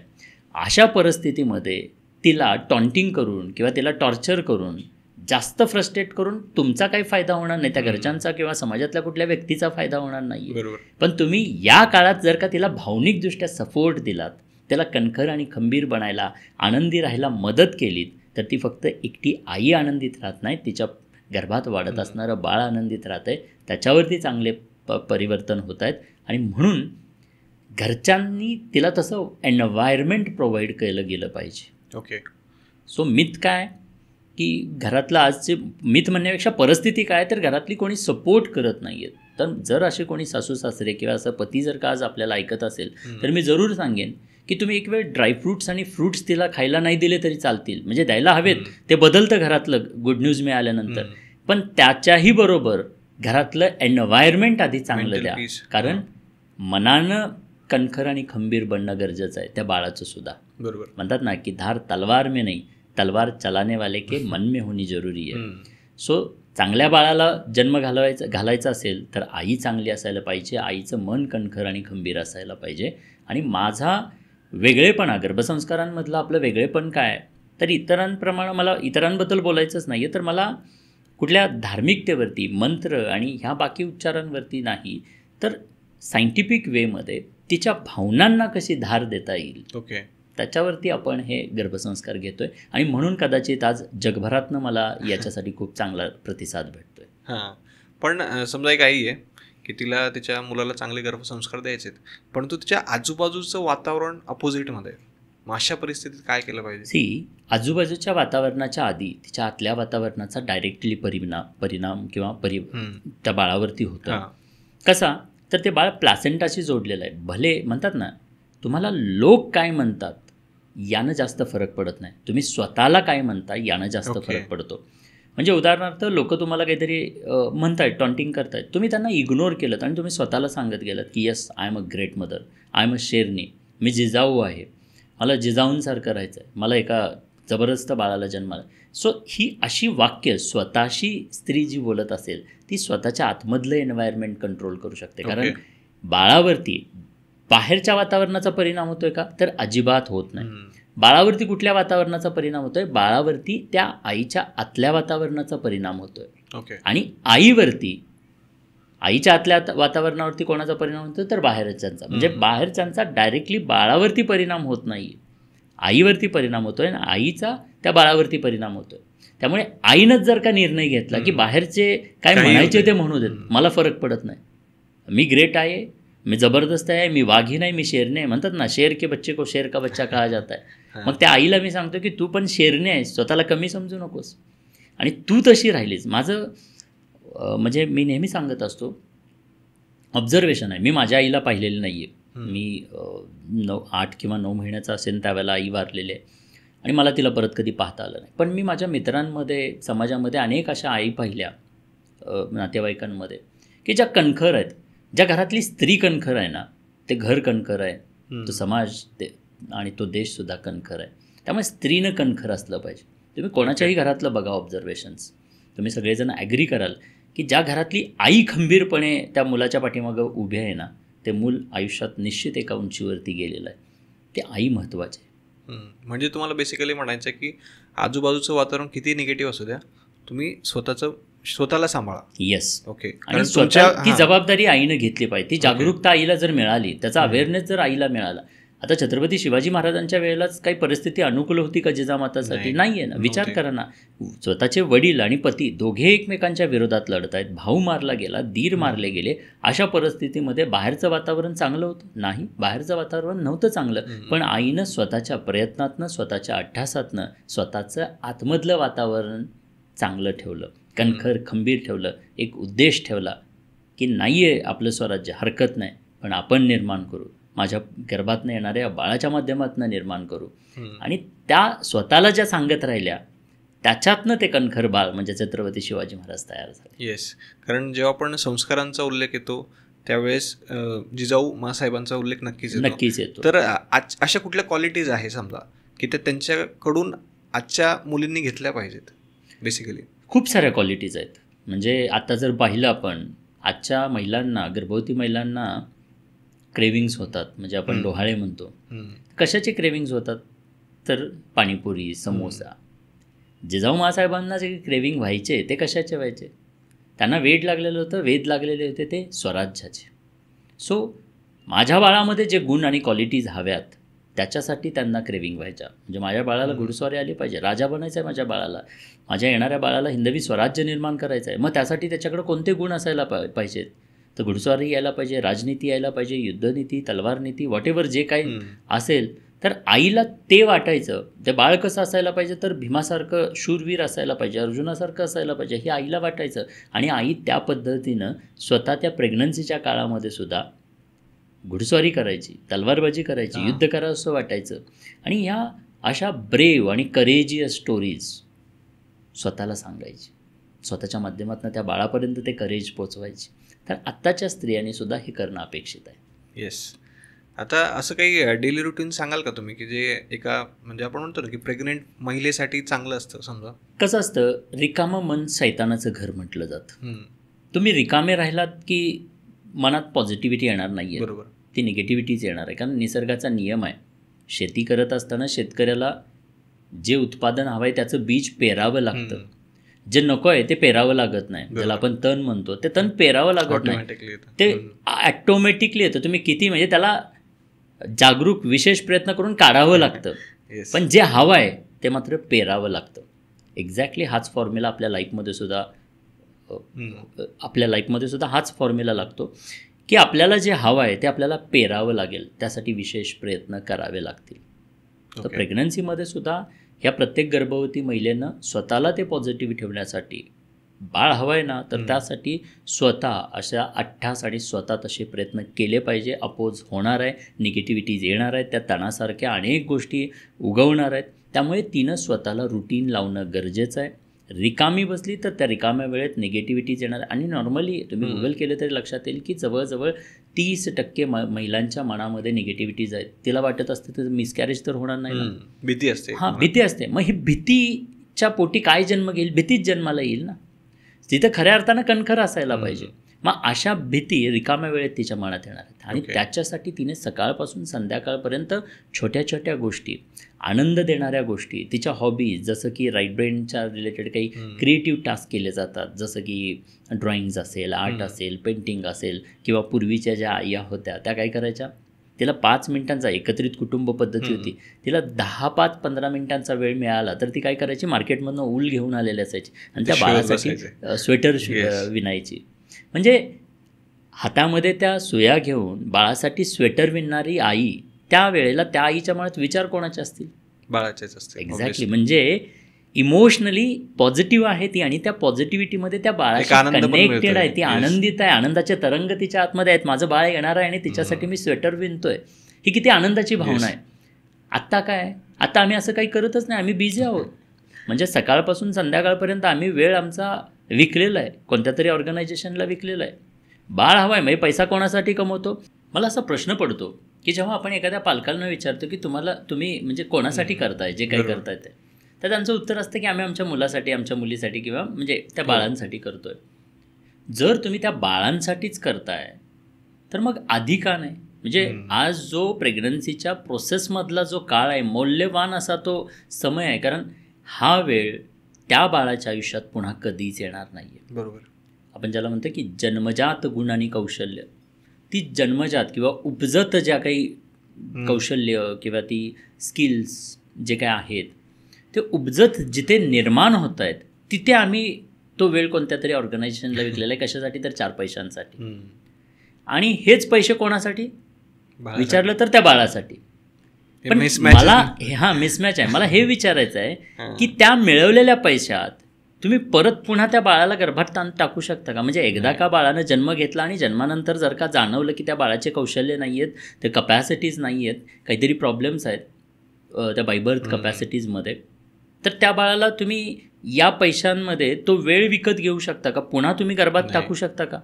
अशा परिस्थितीमध्ये तिला टॉन्टिंग करून किंवा तिला टॉर्चर करून, जास्त फ्रस्ट्रेट करून तुमचा काही फायदा होणार नाही, त्या घरच्यांचा किंवा समाजातल्या कुठल्या व्यक्तीचा फायदा होणार नाही. बरोबर. पण तुम्ही या काळात जर का तिला भावनिकदृष्ट्या सपोर्ट दिलात, त्याला कणखर आणि खंबीर बनायला, आनंदी राहायला मदत केलीत, तर ती फक्त एकटी आई आनंदित राहत नाही, तिच्या गर्भात वाढत असणारं बाळ आनंदित राहत आहे, त्याच्यावरती चांगले परिवर्तन होत आहेत. आणि म्हणून घरच्यांनी तिला तसं एन्व्हायरमेंट प्रोव्हाइड केलं गेलं पाहिजे. ओके. सो मिथ काय की घरातलं आजचे मिथ म्हणण्यापेक्षा परिस्थिती काय तर घरातली कोणी सपोर्ट करत नाही आहेत. तर जर असे कोणी सासू सासरे किंवा असं पती जर का आज आपल्याला ऐकत असेल तर मी जरूर सांगेन की तुम्ही एक वेळ ड्रायफ्रूट्स आणि फ्रूट्स तिला खायला नाही दिले तरी चालतील, म्हणजे द्यायला हवेत, ते बदलतं घरातलं गुड न्यूज मिळाल्यानंतर. पण त्याच्याही बरोबर घरातलं एन्व्हायरमेंट आधी चांगलं द्या, कारण मनानं कणखर आणि खंबीर बनणं गरजेचं आहे त्या बाळाचं सुद्धा. बरोबर. म्हणतात ना की धार तलवार में नाही, तलवार चलाने वाले के मन में होनी जरुरी आहे. सो चांगल्या बाळाला जन्म घालायचा असेल तर आई चांगली असायला पाहिजे, आईचं मन कणखर आणि खंबीर असायला पाहिजे. आणि माझा वेगळेपणा, गर्भसंस्कारांमधलं आपलं वेगळेपण काय तर इतरांप्रमाणे मला इतरांबद्दल बोलायचंच नाही आहे, तर मला कुठल्या धार्मिकतेवरती, मंत्र आणि ह्या बाकी उच्चारांवरती नाही, तर सायंटिफिक वेमध्ये तिच्या भावनांना कशी धार देता येईल, ओके, त्याच्यावरती आपण हे गर्भसंस्कार घेतोय. आणि म्हणून कदाचित आज जगभरातनं मला याच्यासाठी खूप चांगला प्रतिसाद भेटतोय. हां. पण समजा एक आई आहे की तिला तिच्या मुलाला चांगले गर्भसंस्कार द्यायचे आहेत, परंतु तिच्या आजूबाजूचं वातावरण अपोजिटमध्ये, मग अशा परिस्थितीत काय केलं पाहिजे? आजूबाजूच्या वातावरणाच्या आधी तिच्या आतल्या वातावरणाचा डायरेक्टली परिणाम किंवा त्या बाळावरती होतं. कसा तर ते बाळ प्लॅसेंटाशी जोडलेलं आहे. भले म्हणतात ना तुम्हाला लोक काय म्हणतात यानं जास्त फरक पडत नाही, तुम्ही स्वतःला काय म्हणता यानं जास्त फरक पडतो. म्हणजे उदाहरणार्थ लोक तुम्हाला काहीतरी म्हणतायत, टॉन्टिंग करतायत, तुम्ही त्यांना इग्नोर केलं आणि तुम्ही स्वतःला सांगत गेलात की yes I am a great mother, I am a शेरनी, मी जिजाऊ आहे, मला जिजाऊंसारखं राहायचं आहे, मला एका जबरदस्त बाळाला जन्माला. सो ही अशी वाक्य स्वतःशी स्त्री जी बोलत असेल ती स्वतःच्या आतमधलं एन्व्हायरमेंट कंट्रोल करू शकते. कारण बाळावरती बाहेरच्या वातावरणाचा परिणाम होतोय का तर अजिबात होत नाही. बाळावरती कुठल्या वातावरणाचा परिणाम होतोय, बाळावरती त्या आईच्या आतल्या वातावरणाचा परिणाम होतोय. आणि आईच्या आतल्या वातावरणावरती कोणाचा परिणाम होतोय तर बाहेरच्यांचा. म्हणजे बाहेरच्यांचा डायरेक्टली बाळावरती परिणाम होत नाही, आईवरती परिणाम होतोय आणि आईचा त्या बाळावरती परिणाम होतोय. त्यामुळे आईनंच जर का निर्णय घेतला की बाहेरचे काय म्हणायचे ते म्हणू देत, मला फरक पडत नाही, मी ग्रेट आहे, मी जबरदस्त आहे, मी वाघी नाही, मी शेरने, म्हणतात ना शेर के बच्चे को शेर का बच्चा कहा जाता है. मग त्या आईला मी सांगतो की तू पण शेरने आहेस, स्वतःला कमी समजू नकोस आणि तू तशी राहिलीस. माझं म्हणजे मी नेहमी सांगत असतो, ऑब्झर्वेशन आहे, मी माझ्या आईला पाहिलेलं नाही आहे. मी 8 किंवा 9 महिन्याचा असेल त्यावेळेला आई वारलेली आहे आणि मला तिला परत कधी पाहता आलं नाही. पण मी माझ्या मित्रांमध्ये, समाजामध्ये अनेक अशा आई पाहिल्या नातेवाईकांमध्ये की ज्या कणखर आहेत. ज्या घरातली स्त्री कणखर आहे ना ते घर कणखर आहे, तो समाज आणि तो देशसुद्धा कणखर आहे. त्यामुळे स्त्रीनं कणखर असलं पाहिजे. तुम्ही कोणाच्याही घरातलं बघा ऑब्झर्वेशन्स, तुम्ही सगळेजण ॲग्री कराल की ज्या घरातली आई खंबीरपणे त्या मुलाच्या पाठीमागं उभी आहे ना, ते मूल आयुष्यात निश्चित एका उंचीवरती गेलेलं आहे. ते आई महत्त्वाचे. म्हणजे तुम्हाला बेसिकली म्हणायचं की आजूबाजूचं वातावरण किती निगेटिव्ह असू द्या, तुम्ही स्वतःला सांभाळा. येस. ओके. आणि स्वतः ती जबाबदारी आईनं घेतली पाहिजे. ती जागरूकता आईला जर मिळाली, त्याचा अवेअरनेस जर आईला मिळाला. आता छत्रपती शिवाजी महाराजांच्या वेळेलाच काही परिस्थिती अनुकूल होती का जिजामातासाठी? नाही आहे ना. विचार करा ना, स्वतःचे वडील आणि पती दोघे एकमेकांच्या विरोधात लढत आहेत, भाऊ मारला गेला, दीर मारले गेले. अशा परिस्थितीमध्ये बाहेरचं वातावरण चांगलं होतं? नाही, बाहेरचं वातावरण नव्हतं चांगलं. पण आईनं स्वतःच्या प्रयत्नातनं, स्वतःच्या अट्टहासातनं स्वतःचं आतमधलं वातावरण चांगलं ठेवलं, कणखर खंबीर ठेवलं, एक उद्देश ठेवला की नाही आहे आपलं स्वराज्य, हरकत नाही, पण आपण निर्माण करू, माझ्या गर्भातनं येणाऱ्या बाळाच्या माध्यमातून निर्माण करू. आणि त्या स्वतःला ज्या सांगत राहिल्या त्याच्यातनं ते कणखर बाळ म्हणजे छत्रपती शिवाजी महाराज तयार झाले. येस. कारण जेव्हा आपण संस्कारांचा उल्लेख येतो त्यावेळेस जिजाऊ माँसाहेबांचा उल्लेख नक्कीच येतो. तर अशा कुठल्या क्वालिटीज आहे समजा की त्या त्यांच्याकडून आजच्या मुलींनी घेतल्या पाहिजेत? बेसिकली खूप साऱ्या क्वालिटीज आहेत. म्हणजे आता जर पाहिलं आपण, आजच्या महिलांना, गर्भवती महिलांना क्रेविंग्स होतात, म्हणजे आपण डोहाळे म्हणतो. कशाचे क्रेविंग्स होतात? तर पाणीपुरी, समोसा. जिजाऊ माँसाहेबांना जे क्रेविंग व्हायचे ते कशाचे व्हायचे? त्यांना वेड लागलेलं होतं, वेध लागलेले होते ते स्वराज्याचे. सो माझ्या बाळामध्ये जे गुण आणि क्वालिटीज हव्यात त्याच्यासाठी त्यांना क्रेविंग व्हायच्या. म्हणजे माझ्या बाळाला घुडस्वारी आली पाहिजे, राजा बनायचं आहे माझ्या बाळाला, माझ्या येणाऱ्या बाळाला हिंदवी स्वराज्य निर्माण करायचं आहे. मग त्यासाठी त्याच्याकडे कोणते गुण असायला पाहिजेत? तर घुडस्वारी यायला पाहिजे, राजनीती यायला पाहिजे, युद्धनीती, तलवारनीती, व्हॉटेवर जे काही असेल. तर आईला ते वाटायचं. ते बाळ कसं असायला पाहिजे? तर भीमासारखं शूरवीर असायला पाहिजे, अर्जुनासारखं असायला पाहिजे, हे आईला वाटायचं. आणि आई त्या पद्धतीनं स्वतः त्या प्रेग्नन्सीच्या काळामध्ये सुद्धा घुडस्वारी करायची, तलवारबाजी करायची, युद्ध करावं असं वाटायचं. आणि ह्या अशा ब्रेव आणि करेजियस स्टोरीज स्वतःला सांगायची, स्वतःच्या माध्यमातून त्या बाळापर्यंत ते करेज पोचवायची. तर आत्ताच्या स्त्रियांनी सुद्धा हे करणं अपेक्षित आहे. येस. आता असं काही डेली रुटीन सांगाल का तुम्ही की जे एका म्हणजे आपण म्हणतो ना की प्रेग्नेंट महिलेसाठी चांगलं असतं? समजा कसं असतं, रिकामं मन सैतानाचं घर म्हटलं जातं. तुम्ही रिकामे राहिलात की मनात पॉझिटिव्हिटी येणार नाही आहे, बरोबर, ती निगेटिव्हिटीच येणार आहे. कारण निसर्गाचा नियम आहे, शेती करत असताना शेतकऱ्याला जे उत्पादन हवं आहे त्याचं बीज पेरावं लागतं. जे नको आहे ते पेरावं लागत नाही. ज्याला आपण तण म्हणतो ते तण पेरावं लागत नाही, ते ॲटोमॅटिकली येतं. तुम्ही किती म्हणजे त्याला जागरूक विशेष प्रयत्न करून काढावं लागतं. पण जे हवं आहे ते मात्र पेरावं लागतं. एक्झॅक्टली हाच फॉर्म्युला आपल्या लाईफमध्ये सुद्धा हाच फॉर्म्युला लागतो की आपल्याला जे हवं आहे ते आपल्याला पेरावं लागेल, त्यासाठी विशेष प्रयत्न करावे लागतील. तर प्रेग्नन्सीमध्ये सुद्धा ह्या प्रत्येक गर्भवती महिलेनं स्वतःला ते पॉझिटिव्ह ठेवण्यासाठी, बाळ हवं आहे ना, तर त्यासाठी स्वतः अशा अट्ठास आणि स्वतः तसे प्रयत्न केले पाहिजे. अपोज होणार आहे, निगेटिव्हिटीज येणार आहेत, त्या तणासारख्या अनेक गोष्टी उगवणार आहेत. त्यामुळे तिनं स्वतःला रुटीन लावणं गरजेचं आहे. रिकामी बसली तर त्या रिकाम्या वेळेत निगेटिव्हिटीज येणार. आणि नॉर्मली तुम्ही गुगल केलं तरी लक्षात येईल की जवळजवळ 30% महिलांच्या मनामध्ये निगेटिव्हिटीज आहेत. तिला वाटत असते तर मिसकॅरेज तर होणार नाही ना, भीती असते. भीती असते. मग ही भीतीच्या पोटी काय जन्म घेईल? भीतीच जन्माला येईल ना. तिथं खऱ्या अर्थानं कणखर असायला पाहिजे. मग अशा भीती रिकाम्या वेळेत तिच्या मनात येणार आहेत. आणि त्याच्यासाठी तिने सकाळपासून संध्याकाळपर्यंत छोट्या छोट्या गोष्टी, आनंद देणाऱ्या गोष्टी, तिच्या हॉबीज, जसं की राईट ब्रेनच्या रिलेटेड काही क्रिएटिव्ह टास्क केले जातात, जसं की ड्रॉइंग्ज असेल, आर्ट असेल, पेंटिंग असेल, किंवा पूर्वीच्या ज्या आया होत्या त्या काय करायच्या, तिला 5 मिनिटांचा, एकत्रित कुटुंब पद्धती होती, तिला 10-15 मिनिटांचा वेळ मिळाला तर ती काय करायची, मार्केटमधनं ऊल घेऊन आलेली असायची आणि त्या बाळासाठी स्वेटर विणायची. म्हणजे हातामध्ये त्या सुया घेऊन बाळासाठी स्वेटर विणणारी आई, त्या वेळेला त्या आईच्या मनात विचार कोणाचे असतील? बाळाचेच असतील. एक्झॅक्टली. म्हणजे इमोशनली पॉझिटिव्ह आहे ती आणि त्या पॉझिटिव्हिटीमध्ये त्या बाळाशी कनेक्टेड आहे, ती आनंदित आहे, आनंदाचे तरंग तिच्या आतमध्ये आहेत. माझं बाळ येणार आहे आणि तिच्यासाठी मी स्वेटर विणतोय, ही किती आनंदाची भावना आहे. आत्ता काय, आता आम्ही असं काही करतच नाही, आम्ही बिझी आहोत. म्हणजे सकाळपासून संध्याकाळपर्यंत आम्ही वेळ आमचा विकलेला आहे, कोणत्या तरी ऑर्गनायझेशनला विकलेला आहे. बाळ हवं आहे, म्हणजे पैसा कोणासाठी कमवतो? मला असा प्रश्न पडतो की जेव्हा आपण एखाद्या पालकांना विचारतो की तुम्ही म्हणजे कोणासाठी करताय जे काही करताय ते, तर त्यांचं उत्तर असतं की आम्ही आमच्या मुलासाठी, आमच्या मुलीसाठी, किंवा म्हणजे त्या बाळांसाठी करतोय. जर तुम्ही त्या बाळांसाठीच करताय तर मग आधी का नाही? म्हणजे आज जो प्रेग्नन्सीच्या प्रोसेसमधला जो काळ आहे मौल्यवान असा तो समय आहे, कारण हा वेळ त्या बाळाच्या आयुष्यात पुन्हा कधीच येणार नाही आहे. बरोबर. आपण ज्याला म्हणतो की जन्मजात गुण आणि कौशल्य, ती जन्मजात किंवा उपजत ज्या काही कौशल्य किंवा ती स्किल्स जे काय आहेत ते उपजत जिथे निर्माण होत आहेत तिथे आम्ही तो वेळ कोणत्या तरी ऑर्गनायझेशनला विकलेला आहे. कशासाठी? तर 4 पैशांसाठी. आणि हेच पैसे कोणासाठी विचारलं तर त्या बाळासाठी. पण मला मिसमॅच आहे. मला हे विचारायचं आहे की त्या मिळवलेल्या पैशात तुम्ही परत पुन्हा त्या बाळाला गर्भात टाकू शकता का? म्हणजे एकदा का बाळानं जन्म घेतला आणि जन्मानंतर जर का जाणवलं की त्या बाळाचे कौशल्य नाही आहेत, ते कपॅसिटीज नाही आहेत, काहीतरी प्रॉब्लेम्स आहेत त्या बायबर्थ कपॅसिटीजमध्ये, तर त्या बाळाला तुम्ही या पैशांमध्ये तो वेळ विकत घेऊ शकता का? पुन्हा तुम्ही गर्भात टाकू शकता का?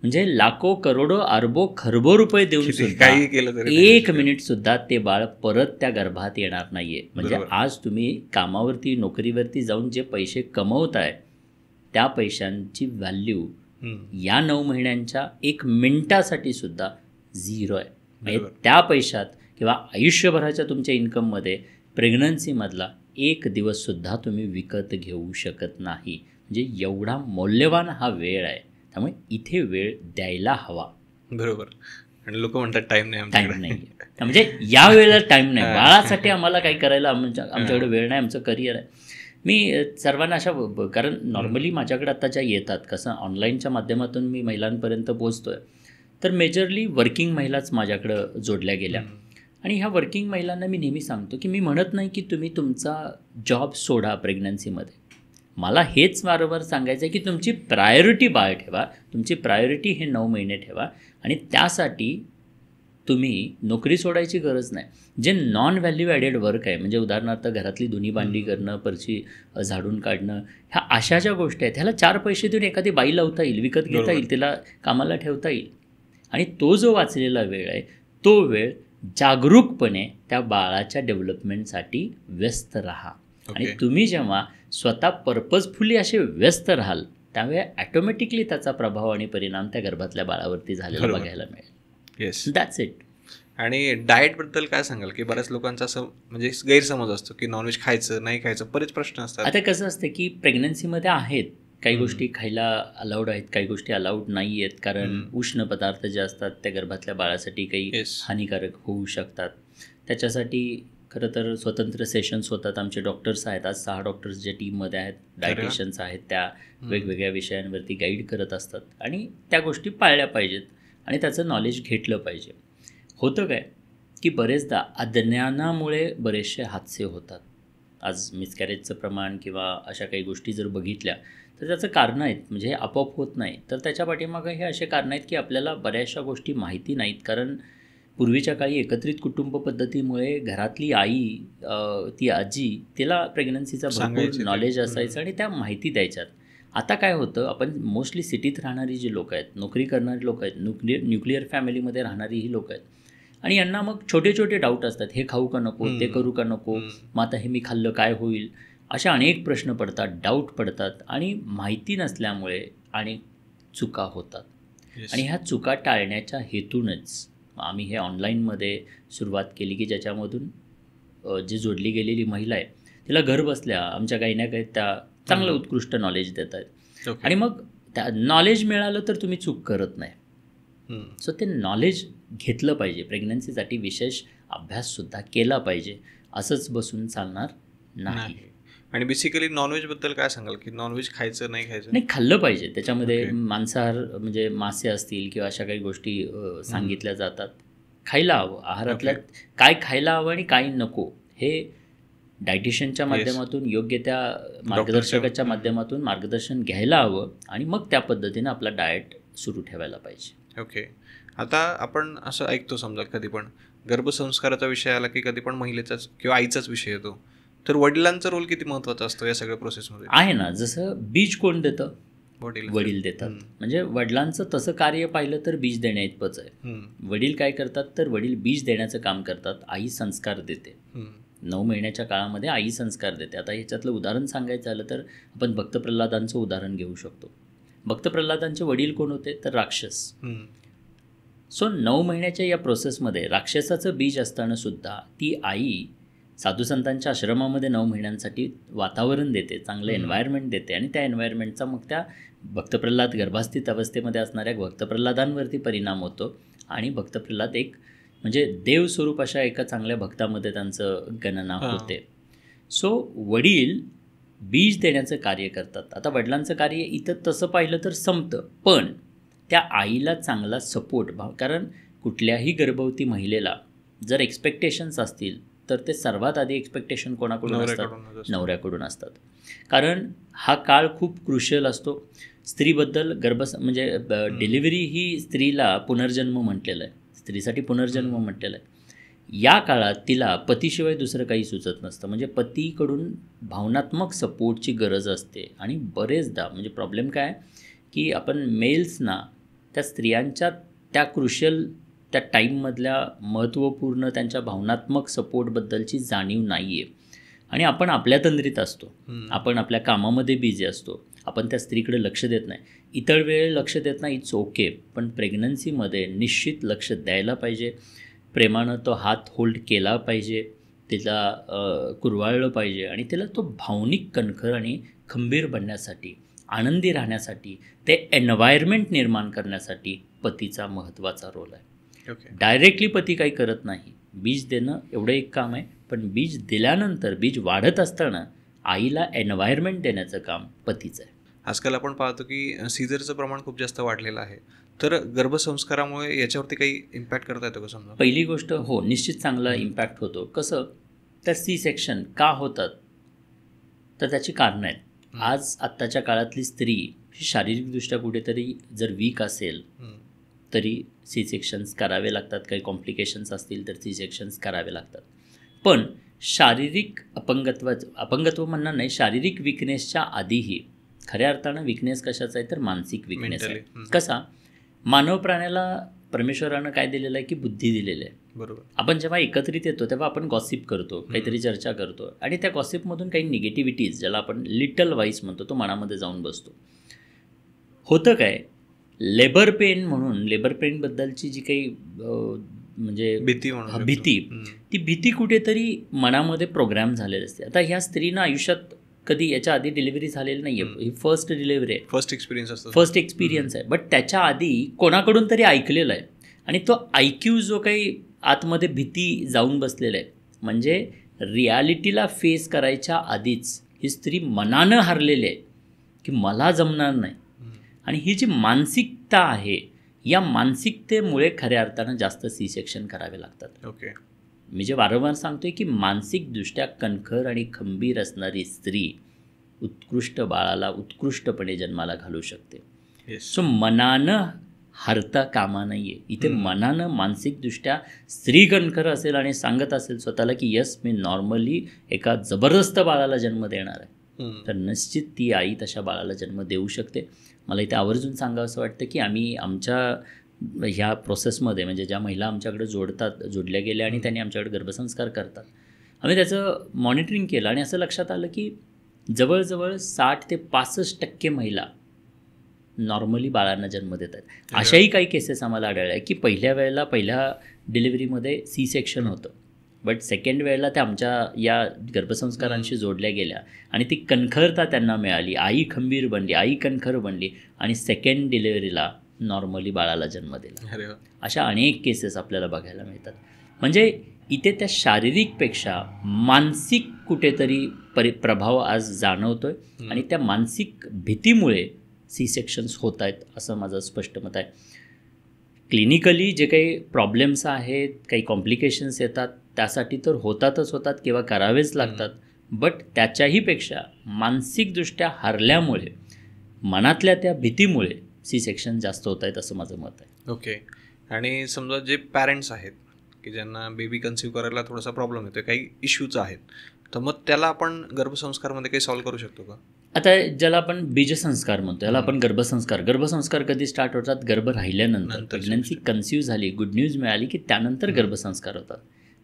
म्हणजे लाखो करोडो अरबो खरबो रुपये देऊन सुद्धा 1 मिनिट सुद्धा ते बाळ परत त्या गर्भात येणार नाहीये. म्हणजे आज तुम्ही कामावरती नोकरीवरती जाऊन जे पैसे कमवताय त्या पैशांची व्हॅल्यू या 9 महिन्यांच्या 1 मिनिटासाठी सुद्धा 0 आहे. म्हणजे त्या पैशात किंवा आयुष्यभराच्या तुमच्या इन्कममध्ये प्रेग्नन्सीमधला 1 दिवस सुद्धा तुम्ही विकत घेऊ शकत नाही. म्हणजे एवढा मौल्यवान हा वेळ आहे. त्यामुळे इथे वेळ द्यायला हवा. बरोबर. आणि लोक म्हणतात टाईम नाही. म्हणजे या वेळेला टाईम नाही, बाळासाठी आम्हाला काही करायला आमच्याकडे वेळ नाही, आमचं करिअर आहे. मी सर्वांना अशा, कारण नॉर्मली माझ्याकडे आता ज्या येतात, कसं ऑनलाईनच्या माध्यमातून मी महिलांपर्यंत पोहोचतो आहे, तर मेजरली वर्किंग महिलाच माझ्याकडं जोडल्या गेल्या. आणि ह्या वर्किंग महिलांना मी नेहमी सांगतो की मी म्हणत नाही की तुम्ही तुमचा जॉब सोडा प्रेग्नन्सीमध्ये. मला हेच वारंवार सांगायचं आहे की तुमची प्रायोरिटी बाळ ठेवा, तुमची प्रायोरिटी हे 9 महिने ठेवा. आणि त्यासाठी तुम्ही नोकरी सोडायची गरज नाही. जे नॉन व्हॅल्यू ॲडेड वर्क आहे, म्हणजे उदाहरणार्थ घरातली धुनी भांडी करणं, परची झाडून काढणं, ह्या अशा ज्या गोष्टी आहेत ह्याला 4 पैसे देऊन एखादी बाई लावता येईल, विकत घेता येईल, तिला कामाला ठेवता येईल. आणि तो जो वाचलेला वेळ आहे तो वेळ जागरूकपणे त्या बाळाच्या डेव्हलपमेंटसाठी व्यस्त राहा. आणि तुम्ही जेव्हा स्वतः पर्पजफुली असे व्यस्त राहाल त्यावेळी ॲटोमॅटिकली त्याचा प्रभाव आणि परिणाम त्या गर्भातल्या बाळावरती झालेला बघायला मिळेल. Yes, that's it. आणि डाएटबद्दल काय सांगाल? की बऱ्याच लोकांचा असं म्हणजे गैरसमज असतो की नॉनव्हेज खायचं नाही खायचं, बरेच प्रश्न असतात. आता कसं असतं की प्रेग्नन्सीमध्ये आहेत काही गोष्टी खायला अलाउड आहेत, काही गोष्टी अलाउड नाही आहेत, कारण उष्ण पदार्थ जे असतात त्या गर्भातल्या बाळासाठी काही हानिकारक होऊ शकतात. त्याच्यासाठी खरं तर स्वतंत्र सेशन्स होतात. आमचे डॉक्टर्स आहेत, आज 6 डॉक्टर्स जे टीममध्ये आहेत, डायटिशियन्स आहेत, त्या वेगवेगळ्या विषयांवरती गाईड करत असतात. आणि त्या गोष्टी पाळल्या पाहिजेत आणि त्याचं नॉलेज घेतलं पाहिजे. होतं काय की बरेचदा अज्ञानामुळे बरेचसे हादसे होतात. आज मिसकॅरेजचं प्रमाण किंवा अशा काही गोष्टी जर बघितल्या तर त्याचं कारणं आहेत, म्हणजे हे आपोआप होत नाही. तर त्याच्या पाठीमागं हे असे कारणं आहेत की आपल्याला बऱ्याचशा गोष्टी माहिती नाहीत. कारण पूर्वीच्या काळी एकत्रित कुटुंब पद्धतीमुळे घरातली आई, ती आजी, तिला प्रेग्नन्सीचा भरपूर नॉलेज असायचं आणि त्या माहिती द्यायच्यात. आता काय होतं, आपण मोस्टली सिटीत राहणारी जी लोकं आहेत, नोकरी करणारी लोकं आहेत, न्यूक्लिअर फॅमिलीमध्ये राहणारी ही लोकं आहेत, आणि यांना मग छोटे छोटे डाऊट असतात. हे खाऊ का नको, ते करू का नको, मग आता हे मी खाल्लं काय होईल, अशा अनेक प्रश्न पडतात, डाऊट पडतात. आणि माहिती नसल्यामुळे अनेक चुका होतात. आणि ह्या चुका टाळण्याच्या हेतूनच आम्ही हे ऑनलाईनमध्ये सुरुवात केली की ज्याच्यामधून जी जोडली गेलेली महिला आहे तिला घर बसल्या आमच्या काही ना काही त्या चांगलं उत्कृष्ट नॉलेज देत आहेत. आणि मग त्या नॉलेज मिळालं तर तुम्ही चूक करत नाही. सो ते नॉलेज घेतलं पाहिजे. प्रेग्नन्सीसाठी विशेष अभ्याससुद्धा केला पाहिजे. असंच बसून चालणार नाही. आणि बेसिकली नॉनव्हेजबद्दल काय सांगाल? की नॉनव्हेज खायचं नाही खायचं? नाही, खाल्लं पाहिजे. त्याच्यामध्ये मांसाहार म्हणजे मासे असतील किंवा अशा काही गोष्टी सांगितल्या जातात. खायला हवं. आहारातल्या काय खायला हवं आणि काय नको हे डायटिशियनच्या माध्यमातून, योग्य त्या मार्गदर्शकाच्या माध्यमातून मार्गदर्शन घ्यायला हवं आणि मग त्या पद्धतीनं आपला डाएट सुरू ठेवायला पाहिजे. ओके. आता आपण असं ऐकतो, समजा कधी पण गर्भसंस्काराचा विषय आला की कधी पण महिलेचाच किंवा आईचाच विषय येतो, तर वडिलांचा रोल किती महत्त्वाचा असतो या सगळ्या प्रोसेसमध्ये? आहे ना. जसं बीज कोण देतं? वडील देतात. म्हणजे वडिलांचं तसं कार्य पाहिलं तर बीज देण्या इतपंच आहे. वडील काय करतात तर वडील बीज देण्याचं काम करतात. आई संस्कार देते. 9 महिन्याच्या काळामध्ये आई संस्कार देते. आता ह्याच्यातलं उदाहरण सांगायचं झालं तर आपण भक्त प्रल्हादांचं उदाहरण घेऊ शकतो. भक्त प्रल्हादांचे वडील कोण होते तर राक्षस. सो 9 महिन्याच्या या प्रोसेसमध्ये राक्षसाचं बीज असताना सुद्धा ती आई साधुसंतांच्या आश्रमामध्ये 9 महिन्यांसाठी वातावरण देते, चांगलं एन्व्हायरमेंट देते आणि त्या एन्व्हायरमेंटचा मग त्या भक्त प्रल्हाद गर्भास्थित अवस्थेमध्ये असणाऱ्या भक्त प्रल्हादांवरती परिणाम होतो आणि भक्त प्रल्हाद एक म्हणजे देवस्वरूप अशा एका चांगल्या भक्तामध्ये त्यांचं गणना होते. सो वडील बीज देण्याचं कार्य करतात. आता वडिलांचं कार्य इथं तसं पाहिलं तर संपतं, पण त्या आईला चांगला सपोर्ट कारण कुठल्याही गर्भवती महिलेला जर एक्सपेक्टेशन्स असतील तर ते सर्वात आधी एक्सपेक्टेशन कोणाकडून असतात? नवऱ्याकडून असतात. कारण हा काळ खूप क्रुशियल असतो स्त्रीबद्दल. म्हणजे डिलिव्हरी ही स्त्रीला पुनर्जन्म म्हटलेलं आहे, स्त्रीसाठी पुनर्जन्म म्हटलेलं आहे. या काळात तिला पतीशिवाय दुसरं काही सुचत नसतं. म्हणजे पतीकडून भावनात्मक सपोर्टची गरज असते. आणि बरेचदा म्हणजे प्रॉब्लेम काय की आपण मेल्सना त्या स्त्रियांच्या त्या क्रुशियल त्या टाईममधल्या महत्त्वपूर्ण त्यांच्या भावनात्मक सपोर्टबद्दलची जाणीव नाही आहे. आणि आपण आपल्या तंद्रीत असतो, आपण आपल्या कामामध्ये बिझी असतो, आपण त्या स्त्रीकडे लक्ष देत नाही. इतर वेळी लक्ष देत नाही, इट्स ओके, पण प्रेग्नन्सीमध्ये निश्चित लक्ष द्यायला पाहिजे. प्रेमानं तो हात होल्ड केला पाहिजे, तिला कुरवाळलं पाहिजे आणि तिला तो भावनिक कणखर आणि खंबीर बनण्यासाठी, आनंदी राहण्यासाठी, ते एन्व्हायरमेंट निर्माण करण्यासाठी पतीचा महत्त्वाचा रोल आहे. डायरेक्टली पती काही करत नाही, बीज देणं एवढं एक काम आहे, पण बीज दिल्यानंतर बीज वाढत असताना आईला एन्व्हायरमेंट देण्याचं काम पतीचं आहे. आजकाल आपण पाहतो की सीझरचं प्रमाण खूप जास्त वाढलेलं आहे, तर गर्भसंस्कारामुळे याच्यावरती काही इम्पॅक्ट करता येतो का? समजा पहिली गोष्ट हो, निश्चित चांगला इम्पॅक्ट होतो. कसं तर सी सेक्शन का होतात तर त्याची कारणं आहेत. आज आत्ताच्या काळातली स्त्री ही शारीरिकदृष्ट्या कुठेतरी जर वीक असेल तरी सी सेक्शन्स करावे लागतात. काही कॉम्प्लिकेशन्स असतील तर सी सेक्शन्स करावे लागतात. पण शारीरिक अपंगत्व म्हणणार नाही, शारीरिक विकनेसच्या आधीही खऱ्या अर्थानं विकनेस कशाचा आहे तर मानसिक विकनेस आहे. कसा? मानव प्राण्याला परमेश्वरानं काय दिलेलं आहे की बुद्धी दिलेली आहे. बरोबर. आपण जेव्हा एकत्रित येतो तेव्हा आपण गॉसिप करतो, काहीतरी चर्चा करतो आणि त्या गॉसिपमधून काही निगेटिव्हिटीज ज्याला आपण लिटल व्हाईस म्हणतो तो मनामध्ये जाऊन बसतो. होतं काय, लेबर पेन म्हणून लेबर पेनबद्दलची जी काही म्हणजे भीती ती भीती कुठेतरी मनामध्ये प्रोग्राम झालेली असते. आता ह्या स्त्रीनं आयुष्यात कधी याच्या आधी डिलिव्हरी झालेली नाही आहे, ही फर्स्ट डिलिव्हरी आहे, फर्स्ट एक्सपिरियन्स आहे. बट त्याच्या आधी कोणाकडून तरी ऐकलेलं आहे आणि तो IQ जो काही आतमध्ये भीती जाऊन बसलेला आहे, म्हणजे रियालिटीला फेस करायच्या आधीच ही स्त्री मनानं हारलेली आहे की मला जमणार नाही. आणि ही जी मानसिकता आहे या मानसिकतेमुळे खऱ्या अर्थानं जास्त सी सेक्शन करावे लागतात. ओके. मी जे वारंवार सांगतोय की मानसिकदृष्ट्या कणखर आणि खंबीर असणारी स्त्री उत्कृष्ट बाळाला उत्कृष्टपणे जन्माला घालू शकते. सो मनानं हरता कामा नाही आहे. इथे मनानं मानसिकदृष्ट्या स्त्री कणखर असेल आणि सांगत असेल स्वतःला की यस मी नॉर्मली एका जबरदस्त बाळाला जन्म देणार आहे, तर निश्चित ती आई तशा बाळाला जन्म देऊ शकते. मला इथे आवर्जून सांगावं असं वाटतं की आम्ही आमच्या ह्या प्रोसेसमध्ये म्हणजे ज्या महिला आमच्याकडे जोडल्या गेल्या आणि त्यांनी आमच्याकडे गर्भसंस्कार करतात, आम्ही त्याचं मॉनिटरिंग केलं आणि असं लक्षात आलं की जवळजवळ 60 ते 65% महिला नॉर्मली बाळांना जन्म देत आहेत. अशाही काही केसेस आम्हाला आढळल्या की पहिल्या डिलिव्हरीमध्ये सी सेक्शन होतं, बट सेकंड वेळेला त्या आमच्या या गर्भसंस्कारांशी जोडल्या गेल्या आणि ती कणखरता त्यांना मिळाली, आई खंबीर बनली, आई कणखर बनली आणि सेकंड डिलिव्हरीला नॉर्मली बाळाला जन्म दिला. अशा अनेक केसेस आपल्याला बघायला मिळतात. म्हणजे इथे त्या शारीरिकपेक्षा मानसिक कुठेतरी प्रभाव आज जाणवतोय आणि त्या मानसिक भीतीमुळे सी सेक्शन्स होत आहेत असं माझं स्पष्ट मत आहे. क्लिनिकली जे काही प्रॉब्लेम्स आहेत, काही कॉम्प्लिकेशन्स येतात, त्यासाठी तर होतात किंवा करावेच लागतात, बट त्याच्याहीपेक्षा मानसिकदृष्ट्या हरल्यामुळे मनातल्या त्या भीतीमुळे सी सेक्शन जास्त होत आहेत असं माझं मत आहे. ओके. आणि समजा जे पॅरेंट्स आहेत की ज्यांना बेबी कन्सिव्ह करायला थोडासा प्रॉब्लेम येतो, काही इश्यूज आहेत, तर मग त्याला आपण गर्भसंस्कारमध्ये काही सॉल्व्ह करू शकतो का? आता ज्याला आपण बीजसंस्कार म्हणतो याला आपण गर्भसंस्कार कधी स्टार्ट होतात? गर्भ राहिल्यानंतर. प्रेग्नन्सी कन्सिव्ह झाली, गुड न्यूज मिळाली की त्यानंतर गर्भसंस्कार होतात.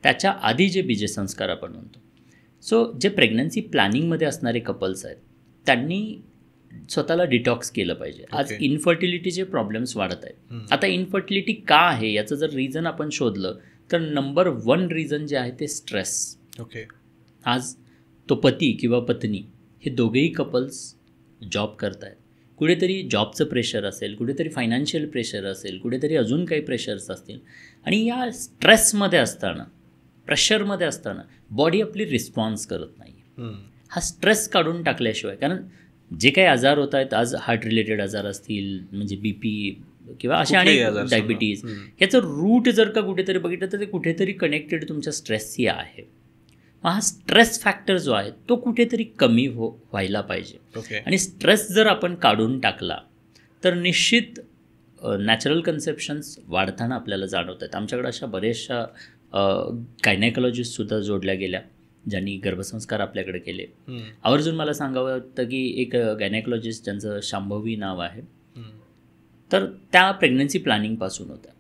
त्याच्या आधी जे बीजसंस्कार आपण म्हणतो. सो जे प्रेग्नन्सी प्लॅनिंगमध्ये असणारे कपल्स आहेत त्यांनी स्वतःला डिटॉक्स केलं पाहिजे. आज Okay. इनफर्टिलिटीचे प्रॉब्लेम्स वाढत आहेत. आता इनफर्टिलिटी का आहे याचं जर रिझन आपण शोधलं तर नंबर 1 रिझन जे आहे ते स्ट्रेस. ओके. आज तो पती किंवा पत्नी हे दोघेही कपल्स जॉब करत आहेत. कुठेतरी जॉबचं प्रेशर असेल, कुठेतरी फायनान्शियल प्रेशर असेल, कुठेतरी अजून काही प्रेशर्स असतील आणि या स्ट्रेसमध्ये असताना, प्रेशरमध्ये असताना बॉडी आपली रिस्पॉन्स करत नाही. हा स्ट्रेस काढून टाकल्याशिवाय, कारण जे काही आजार होत आहेत आज, हार्ट रिलेटेड आजार असतील, म्हणजे BP किंवा अशा कुठलेही अनेक आजार समजा. डायबिटीज, याचं रूट जर का कुठेतरी बघितलं तर ते कुठेतरी कनेक्टेड तुमच्या स्ट्रेसशी आहे. मग हा स्ट्रेस फॅक्टर जो आहे तो कुठेतरी कमी व्हायला पाहिजे. ओके. आणि स्ट्रेस जर आपण काढून टाकला तर निश्चित नॅचरल कन्सेप्शन्स वाढताना आपल्याला जाणवत आहेत. आमच्याकडे अशा बऱ्याचशा गायनेकॉलॉजिस्टसुद्धा जोडल्या गेल्या ज्यांनी गर्भसंस्कार आपल्याकडे केले. आवर्जून मला सांगावं वाटतं की एक गायनेकॉलॉजिस्ट ज्यांचं शांभवी नाव आहे, तर त्या प्रेग्नन्सी प्लॅनिंगपासून होत्या.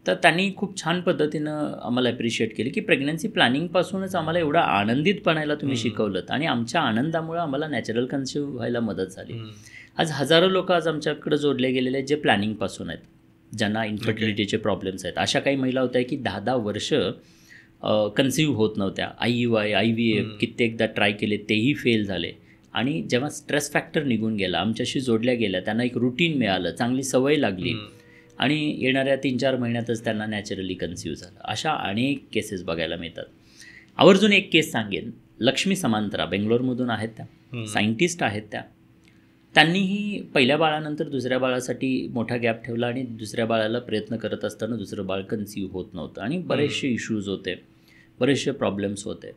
तर त्यांनी खूप छान पद्धतीनं आम्हाला ॲप्रिशिएट केली की प्रेग्नन्सी प्लॅनिंगपासूनच आम्हाला एवढा आनंदित बनायला तुम्ही शिकवलं आणि आमच्या आनंदामुळे आम्हाला नॅचरल कन्सिव्ह व्हायला मदत झाली. आज हजारो लोक आज आमच्याकडे जोडले गेलेले आहेत जे प्लॅनिंगपासून आहेत, ज्यांना इन्फर्टिलिटीचे प्रॉब्लेम्स आहेत. अशा काही महिला होत्या की 10-10 वर्ष कन्सिव्ह होत नव्हत्या. IUI, IVF कित्येकदा ट्राय केले, तेही फेल झाले. आणि जेव्हा स्ट्रेस फॅक्टर निघून गेला, आमच्याशी जोडल्या गेल्या, त्यांना एक रुटीन मिळालं, चांगली सवय लागली आणि येणाऱ्या 3-4 महिन्यातच त्यांना नॅचरली कन्सिव्ह झालं. अशा अनेक केसेस बघायला मिळतात. आवर्जून एक केस सांगेन, लक्ष्मी समांतरा बेंगलोरमधून आहेत, त्या सायंटिस्ट आहेत. त्यांनीही पहिल्या बाळानंतर दुसऱ्या बाळासाठी मोठा गॅप ठेवला आणि दुसऱ्या बाळाला प्रयत्न करत असताना दुसरं बाळ कन्सिव्ह होत नव्हतं आणि बरेचसे इश्यूज होते, बरेचसे प्रॉब्लेम्स होते.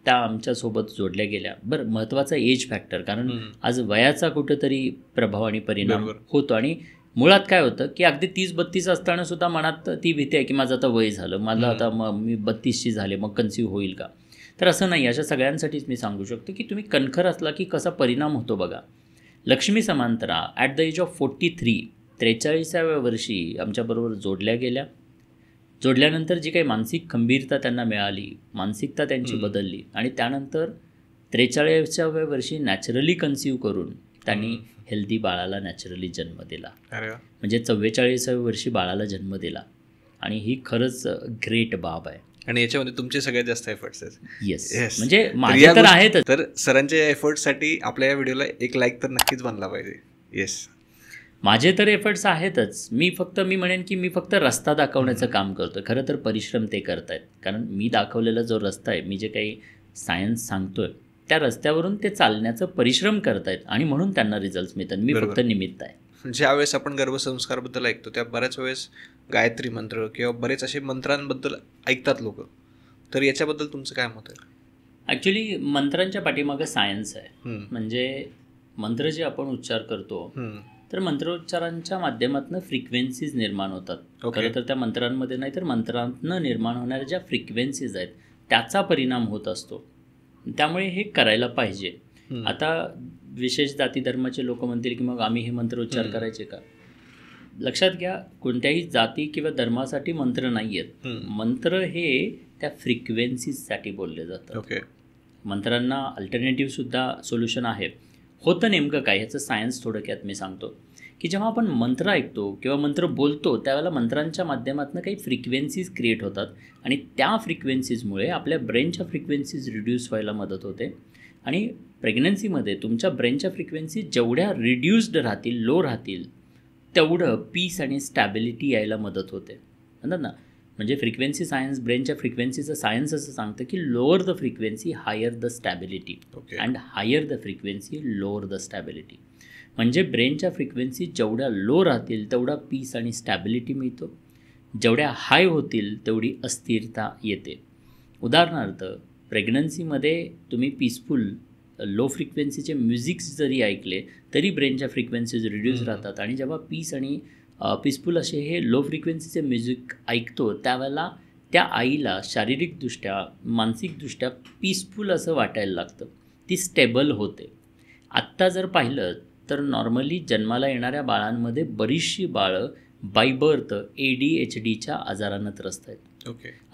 त्या आमच्यासोबत जोडल्या गेल्या. बरं, महत्त्वाचा एज फॅक्टर, कारण आज वयाचा कुठंतरी प्रभाव आणि परिणाम होतो. आणि मुळात काय होतं की अगदी 30-32 असताना सुद्धा मनात ती भीती आहे की माझं आता वय झालं, मला आता मी 32ची झाले, मग कन्सिव्ह होईल का? तर असं नाही. अशा सगळ्यांसाठीच मी सांगू शकतो की तुम्ही कणखर असला की कसा परिणाम होतो बघा. Lakshmi Samantara at the age of 43, 43व्या वर्षी आमच्याबरोबर जोडल्या गेल्या. जोडल्यानंतर जी काही मानसिक खंबीरता त्यांना मिळाली, मानसिकता त्यांची बदलली आणि त्यानंतर 43व्या वर्षी नॅचरली कन्सिव्ह करून त्यांनी हेल्दी बाळाला नॅचरली जन्म दिला. म्हणजे 44व्या वर्षी बाळाला जन्म दिला. आणि ही खरंच ग्रेट बाब आहे. आणि याच्यामध्ये तुमचे सगळ्यात जास्त एफर्ट्स आहेत. येस, म्हणजे माझे तर आहेतच. तर सरांच्या एफर्ट्ससाठी आपल्या या व्हिडिओला एक लाईक तर नक्कीच बनला पाहिजे. येस, माझे तर एफर्ट्स आहेतच. मी म्हणेन की मी फक्त रस्ता दाखवण्याचं काम करतो. खरं तर परिश्रम ते करतायत, कारण मी दाखवलेला जो रस्ता आहे, मी जे काही सायन्स सांगतोय त्या रस्त्यावरून ते चालण्याचं परिश्रम करतायत आणि म्हणून त्यांना रिझल्ट्स मिळतात. मी फक्त निमित्त आहे. ज्यावेळेस आपण गर्भसंस्काराबद्दल ऐकतो त्या बऱ्याच वेळेस गायत्री मंत्र किंवा बरेच असे मंत्रांबद्दल ऐकतात लोक. तर याच्याबद्दल तुमचं काय मत आहे? ॲक्च्युली मंत्रांच्या पाठीमागं सायन्स आहे. म्हणजे मंत्र जे आपण उच्चार करतो तर मंत्रोच्चारांच्या माध्यमातून फ्रिक्वेन्सीज निर्माण होतात. खरं तर त्या मंत्रांमध्ये नाही तर मंत्रांतनं निर्माण होणाऱ्या ज्या फ्रिक्वेन्सीज आहेत त्याचा परिणाम होत असतो. त्यामुळे हे करायला पाहिजे. आता विशेष जाती धर्माचे लोक म्हणतील की मग आम्ही हे मंत्रोच्चार करायचे का? लक्षात घ्या, कोणत्याही जाती किंवा धर्मासाठी मंत्र नाही आहेत. मंत्र हे त्या फ्रिक्वेन्सीजसाठी बोलले जातात. मंत्रांना अल्टरनेटिव्हसुद्धा सोल्युशन आहे. होतं नेमकं काय ह्याचं सायन्स थोडक्यात मी सांगतो की जेव्हा आपण मंत्र ऐकतो किंवा मंत्र बोलतो त्यावेळेला मंत्रांच्या माध्यमातून काही फ्रिक्वेन्सीज क्रिएट होतात आणि त्या फ्रिक्वेन्सीजमुळे आपल्या ब्रेनच्या फ्रिक्वेन्सीज रिड्यूस व्हायला मदत होते. आणि प्रेग्नन्सीमध्ये तुमच्या ब्रेनच्या फ्रिक्वेन्सी जेवढ्या रिड्यूस्ड राहतील, लो राहतील, तेवढं पीस आणि स्टॅबिलिटी यायला मदत होते. म्हणतात ना, म्हणजे फ्रिक्वेन्सी सायन्स, ब्रेनच्या फ्रिक्वेन्सीचं सायन्स असं सांगतं की lower the frequency higher the stability and higher the frequency lower the stability. म्हणजे ब्रेनच्या फ्रिक्वेन्सी जेवढ्या लो राहतील तेवढा पीस आणि स्टॅबिलिटी मिळतो, जेवढ्या हाय होतील तेवढी अस्थिरता येते. उदाहरणार्थ, प्रेग्नन्सीमध्ये तुम्ही पीसफुल लो फ्रिक्वेन्सीचे म्युझिक्स जरी ऐकले तरी ब्रेनच्या फ्रिक्वेन्सीज रिड्यूस राहतात. आणि जेव्हा पीस आणि पीसफुल असे हे लो फ्रिक्वेन्सीचे म्युझिक ऐकतो त्यावेळेला त्या आईला शारीरिकदृष्ट्या, मानसिकदृष्ट्या पीसफुल असं वाटायला लागतं, ती स्टेबल होते. आत्ता जर पाहिलं तर नॉर्मली जन्माला येणाऱ्या बाळांमध्ये बरीचशी बाळं बाय बर्थ ADHDच्या आजारानं त्रस्त आहेत.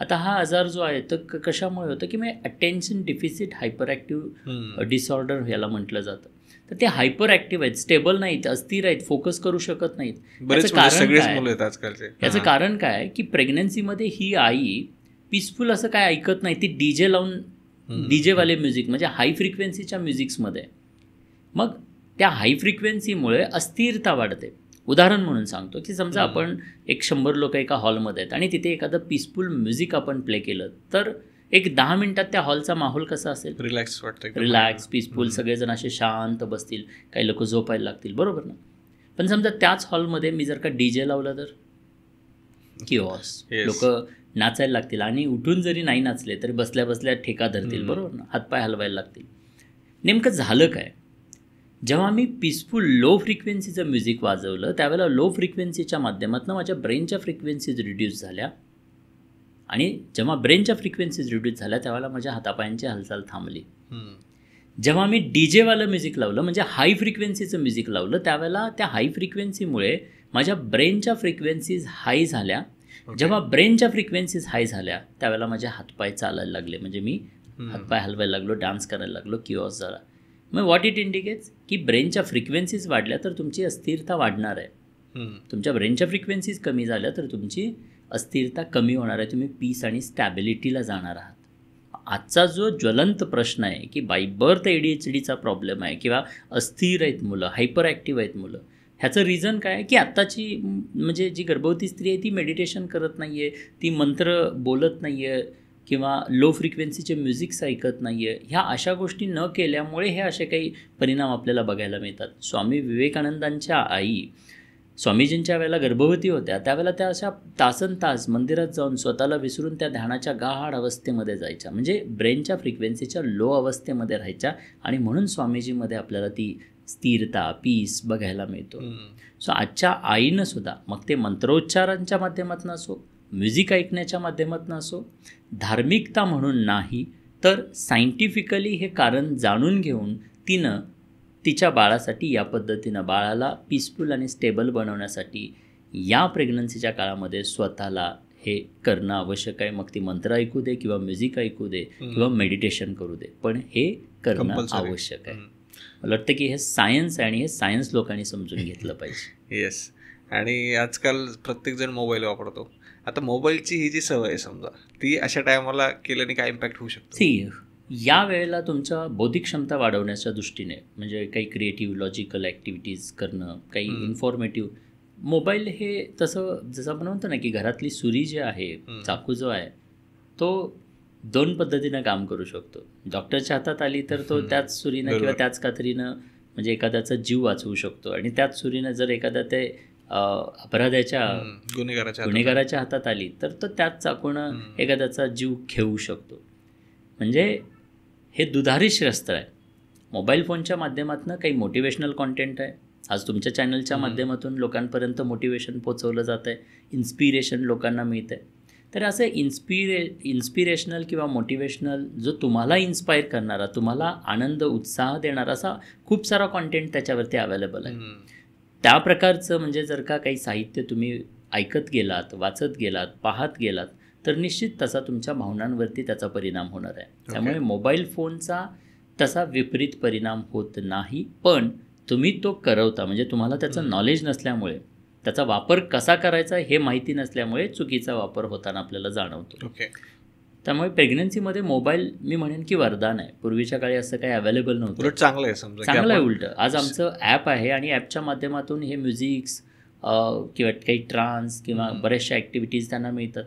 आता हा आजार जो आहे तर कशामुळे होतं की म्हणजे attention deficit hyper active disorder याला म्हटलं जातं. तर ते हायपर ॲक्टिव्ह आहेत, स्टेबल नाहीत, अस्थिर आहेत, फोकस करू शकत नाहीत. बरेच म्हणजे सगळेच मुलं आहेत आजकालचे. याचं कारण काय की प्रेग्नन्सीमध्ये ही आई पीसफुल असं काय ऐकत नाही, ती डीजे लावून डीजेवाले म्युझिक म्हणजे हाय फ्रिक्वेन्सीच्या म्युझिक्समध्ये. मग त्या हाय फ्रिक्वेन्सीमुळे अस्थिरता वाढते. उदाहरण म्हणून सांगतो की समजा आपण 100 लोक एका हॉलमध्ये आहेत आणि तिथे एखादं पीसफुल म्युझिक आपण प्ले केलं तर एक 10 मिनिटात त्या हॉलचा माहोल कसा असेल? रिलॅक्स वाटतं, रिलॅक्स, पीसफुल, सगळेजण असे शांत बसतील, काही लोक झोपायला लागतील, बरोबर ना? पण समजा त्याच हॉलमध्ये मी जर का डीजे लावला तर किओस, लोक नाचायला लागतील आणि उठून जरी नाही नाचले तरी बसल्या बसल्या ठेका धरतील, बरोबर ना? हातपाय हलवायला लागतील. नेमकं झालं काय? जेव्हा मी पीसफुल लो फ्रिक्वेन्सीचं म्युझिक वाजवलं त्यावेळेला लो फ्रिक्वेन्सीच्या माध्यमातून माझ्या ब्रेनच्या फ्रिक्वेन्सीज रिड्यूस झाल्या आणि जेव्हा ब्रेनच्या फ्रिक्वेन्सीज रिड्यूस झाल्या त्यावेळेला माझ्या हातापायांची हालचाल थांबली. जेव्हा मी डीजेवालं म्युझिक लावलं म्हणजे हाय फ्रिक्वेन्सीचं म्युझिक लावलं त्यावेळेला त्या हाय फ्रिक्वेन्सीमुळे माझ्या ब्रेनच्या फ्रिक्वेन्सीज हाय झाल्या. जेव्हा ब्रेनच्या फ्रिक्वेन्सीज हाय झाल्या त्यावेळेला माझे हातपाय चालायला लागले, म्हणजे मी हातपाय हलवायला लागलो, डान्स करायला लागलो, किओस झाला. मग व्हॉट इट इंडिकेट्स की ब्रेनच्या फ्रिक्वेन्सीज वाढल्या तर तुमची अस्थिरता वाढणार आहे. तुमच्या ब्रेनच्या फ्रिक्वेन्सीज कमी झाल्या तर तुमची अस्थिरता कमी होणार आहे, तुम्ही पीस आणि स्टॅबिलिटीला जाणार आहात. आजचा जो ज्वलंत प्रश्न आहे की बाय बर्थ ADHDचा प्रॉब्लेम आहे किंवा अस्थिर आहेत मुलं, हायपर ॲक्टिव्ह आहेत मुलं, ह्याचं रिझन काय आहे की आत्ताची म्हणजे जी गर्भवती स्त्री आहे ती मेडिटेशन करत नाही आहे, ती मंत्र बोलत नाही आहे किंवा लो फ्रिक्वेन्सीचे म्युझिक्स ऐकत नाही आहे. ह्या अशा गोष्टी न केल्यामुळे हे असे काही परिणाम आपल्याला बघायला मिळतात. स्वामी विवेकानंदांच्या आई स्वामीजींच्या वेळेला गर्भवती होत्या त्यावेळेला त्या अशा तासनतास मंदिरात जाऊन स्वतःला विसरून त्या ध्यानाच्या गाढ अवस्थेमध्ये जायच्या, म्हणजे ब्रेनच्या फ्रिक्वेन्सीच्या लो अवस्थेमध्ये राहायच्या आणि म्हणून स्वामीजीमध्ये आपल्याला ती स्थिरता, पीस बघायला मिळतो. सो आजच्या आईनं सुद्धा मग ते मंत्रोच्चारांच्या माध्यमातून असो, म्युझिक ऐकण्याच्या माध्यमातून असो, धार्मिकता म्हणून नाही तर सायंटिफिकली हे कारण जाणून घेऊन तिनं तिच्या बाळासाठी या पद्धतीनं बाळाला पीसफुल आणि स्टेबल बनवण्यासाठी या प्रेग्नन्सीच्या काळामध्ये स्वतःला हे करणं आवश्यक आहे. मग ती मंत्र ऐकू दे किंवा म्युझिक ऐकू दे किंवा मेडिटेशन करू दे, पण हे करणं आवश्यक आहे. मला वाटतं की हे सायन्स आहे आणि हे सायन्स लोकांनी समजून घेतलं पाहिजे. येस. आणि आजकाल प्रत्येकजण मोबाईल वापरतो. आता मोबाईलची ही जी सवय आहे समजा ती अशा टायमाला केल्याने काय इम्पॅक्ट होऊ शकतो? या वेळेला तुमच्या बौद्धिक क्षमता वाढवण्याच्या दृष्टीने म्हणजे काही क्रिएटिव्ह लॉजिकल ॲक्टिव्हिटीज करणं, काही इन्फॉर्मेटिव्ह, मोबाईल हे तसं जसं आपण म्हणतो ना की घरातली सुरी जी आहे, चाकू जो आहे तो 2 पद्धतीनं काम करू शकतो. डॉक्टरच्या हातात आली तर तो त्याच सुरीनं किंवा त्याच कात्रीनं म्हणजे एखाद्याचा जीव वाचवू शकतो आणि त्याच सुरीनं जर एखाद्या ते अपराध्याच्या गुन्हेगाराच्या हातात आली तर तो त्याच चाकूनं एखाद्याचा जीव घेऊ शकतो. म्हणजे हे दुधारी शस्त्र आहे. मोबाईल फोनच्या माध्यमातून काही मोटिवेशनल कॉन्टेंट आहे, आज तुमच्या चॅनलच्या माध्यमातून लोकांपर्यंत मोटिवेशन पोचवलं जातं आहे, इन्स्पिरेशन लोकांना मिळतं आहे. तर असं इन्स्पिरेशनल किंवा मोटिवेशनल जो तुम्हाला इन्स्पायर करणारा, तुम्हाला आनंद उत्साह देणारा असा खूप सारा कॉन्टेंट त्याच्यावरती अवेलेबल आहे. त्या प्रकारचं म्हणजे जर का काही साहित्य तुम्ही ऐकत गेलात, वाचत गेलात, पाहत गेलात तर निश्चित तसा तुमच्या भावनांवरती त्याचा परिणाम होणार आहे. त्यामुळे मोबाईल फोनचा तसा विपरीत परिणाम होत नाही, पण तुम्ही तो करवता म्हणजे तुम्हाला त्याचं नॉलेज नसल्यामुळे, त्याचा वापर कसा करायचा हे माहिती नसल्यामुळे चुकीचा वापर होताना आपल्याला जाणवतो. त्यामुळे प्रेग्नन्सीमध्ये मोबाईल मी म्हणेन की वरदान आहे. पूर्वीच्या काळी असं काही अवेलेबल नव्हतं. चांगलं आहे, समजा चांगलं आहे. उलटं आज आमचं ॲप आहे आणि ॲपच्या माध्यमातून हे म्युझिक्स किंवा काही ट्रान्स किंवा बऱ्याचशा ॲक्टिव्हिटीज त्यांना मिळतात.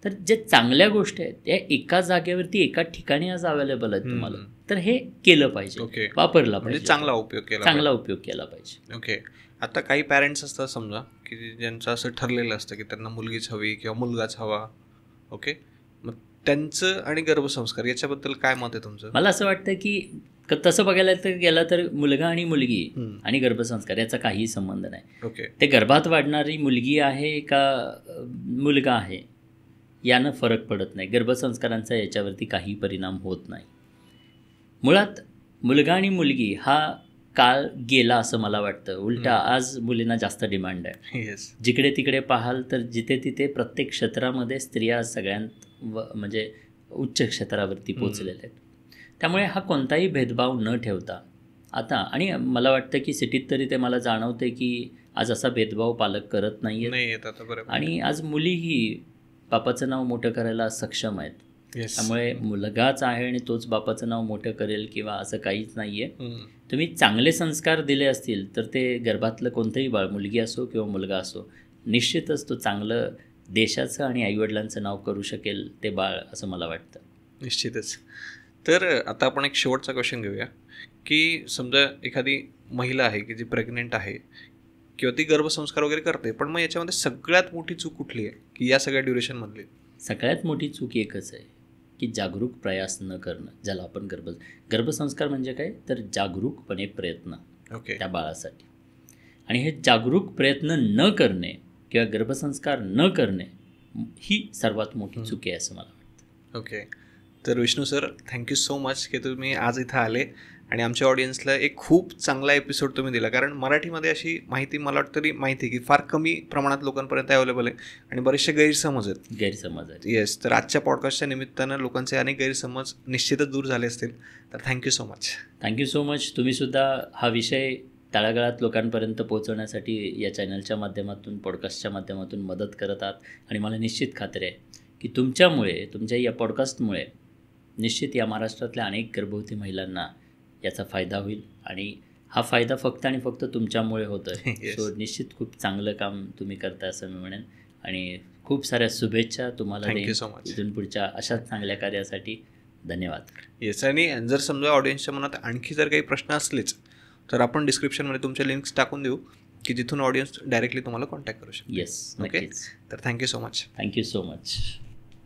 तर जे चांगल्या गोष्टी आहेत त्या एका जागेवरती एका ठिकाणी आज अवेलेबल आहेत तुम्हाला, तर हे केलं पाहिजे, वापरला पाहिजे, चांगला उपयोग केला पाहिजे. ओके. आता काही पॅरेंट्स असतात समजा की ज्यांचं असं ठरलेलं असतं की त्यांना मुलगीच हवी किंवा मुलगाच हवा. ओके. मग त्यांचं आणि गर्भसंस्कार याच्याबद्दल काय मत आहे तुमचं? मला असं वाटतं की तसं बघायला गेलं तर मुलगा आणि मुलगी आणि गर्भसंस्कार याचा काहीही संबंध नाही. ओके. ते गर्भात वाढणारी मुलगी आहे का मुलगा आहे यानं फरक पडत नाही. गर्भसंस्कारांचा याच्यावरती काही परिणाम होत नाही. मुळात मुलगा आणि मुलगी हा काळ गेला असं मला वाटतं. उलटा आज मुलींना जास्त डिमांड आहे. जिकडे तिकडे पाहाल तर जिथे तिथे प्रत्येक क्षेत्रामध्ये स्त्रिया सगळ्यांत म्हणजे उच्च क्षेत्रावरती पोचलेल्या आहेत. त्यामुळे हा कोणताही भेदभाव न ठेवता आता आणि मला वाटतं की सिटीत तरी ते मला जाणवते की आज असा भेदभाव पालक करत नाही नाही येत आता बरोबर. आणि आज मुलीही बापाचं नाव मोठं करायला सक्षम आहेत. Yes. त्यामुळे मुलगाच आहे आणि तोच बापाचं नाव मोठं करेल किंवा असं काहीच नाही आहे. तुम्ही चांगले संस्कार दिले असतील तर ते गर्भातलं कोणतंही बाळ, मुलगी असो किंवा मुलगा असो, निश्चितच तो चांगलं देशाचं आणि आईवडिलांचं नाव करू शकेल ते बाळ, असं मला वाटतं. निश्चितच. तर आता आपण एक शेवटचा क्वेश्चन घेऊया की समजा एखादी महिला आहे की जी प्रेग्नेंट आहे किंवा ती गर्भसंस्कार वगैरे करते, पण मग याच्यामध्ये सगळ्यात मोठी चूक कुठली आहे की या सगळ्या ड्युरेशनमधली? सगळ्यात मोठी चूक एकच आहे की जागरूक प्रयास न करणं, ज्याला आपण गर्भसंस्कार म्हणजे काय तर जागरूकपणे प्रयत्न ओके त्या बाळासाठी. आणि हे जागरूक प्रयत्न न करणे किंवा गर्भसंस्कार न करणे ही सर्वात मोठी चूक आहे असं मला वाटतं. ओके. तर Vishnu sir, thank you so much की तुम्ही आज इथं आले आणि आमच्या ऑडियन्सला एक खूप चांगला एपिसोड तुम्ही दिला. कारण मराठीमध्ये अशी माहिती मला वाटतं तरी माहिती आहे की फार कमी प्रमाणात लोकांपर्यंत अवेलेबल आहे आणि बरेचसे गैरसमज आहेत. येस, तर आजच्या पॉडकास्टच्या निमित्तानं लोकांचे अनेक गैरसमज निश्चितच दूर झाले असतील. तर thank you so much. Thank you so much. तुम्हीसुद्धा हा विषय तळागाळात लोकांपर्यंत पोहोचवण्यासाठी या चॅनलच्या माध्यमातून, पॉडकास्टच्या माध्यमातून मदत करत आहात आणि मला निश्चित खात्री आहे की तुमच्यामुळे, तुमच्या या पॉडकास्टमुळे निश्चित या महाराष्ट्रातल्या अनेक गर्भवती महिलांना याचा फायदा होईल आणि हा फायदा फक्त आणि फक्त तुमच्यामुळे होतो आहे. Yes. सो निश्चित खूप चांगलं काम तुम्ही करताय असं मी म्हणेन आणि खूप साऱ्या शुभेच्छा तुम्हाला थँक्यू सो मच. इथून पुढच्या अशाच चांगल्या कार्यासाठी धन्यवाद. येस, आणि जर समजा ऑडियन्सच्या मनात आणखी जर काही प्रश्न असलेच तर आपण डिस्क्रिप्शनमध्ये तुमच्या लिंक्स टाकून देऊ की जिथून ऑडियन्स डायरेक्टली तुम्हाला कॉन्टॅक्ट करू शकतो. Yes, okay. नक्कीच. तर thank you so much. Thank you so much.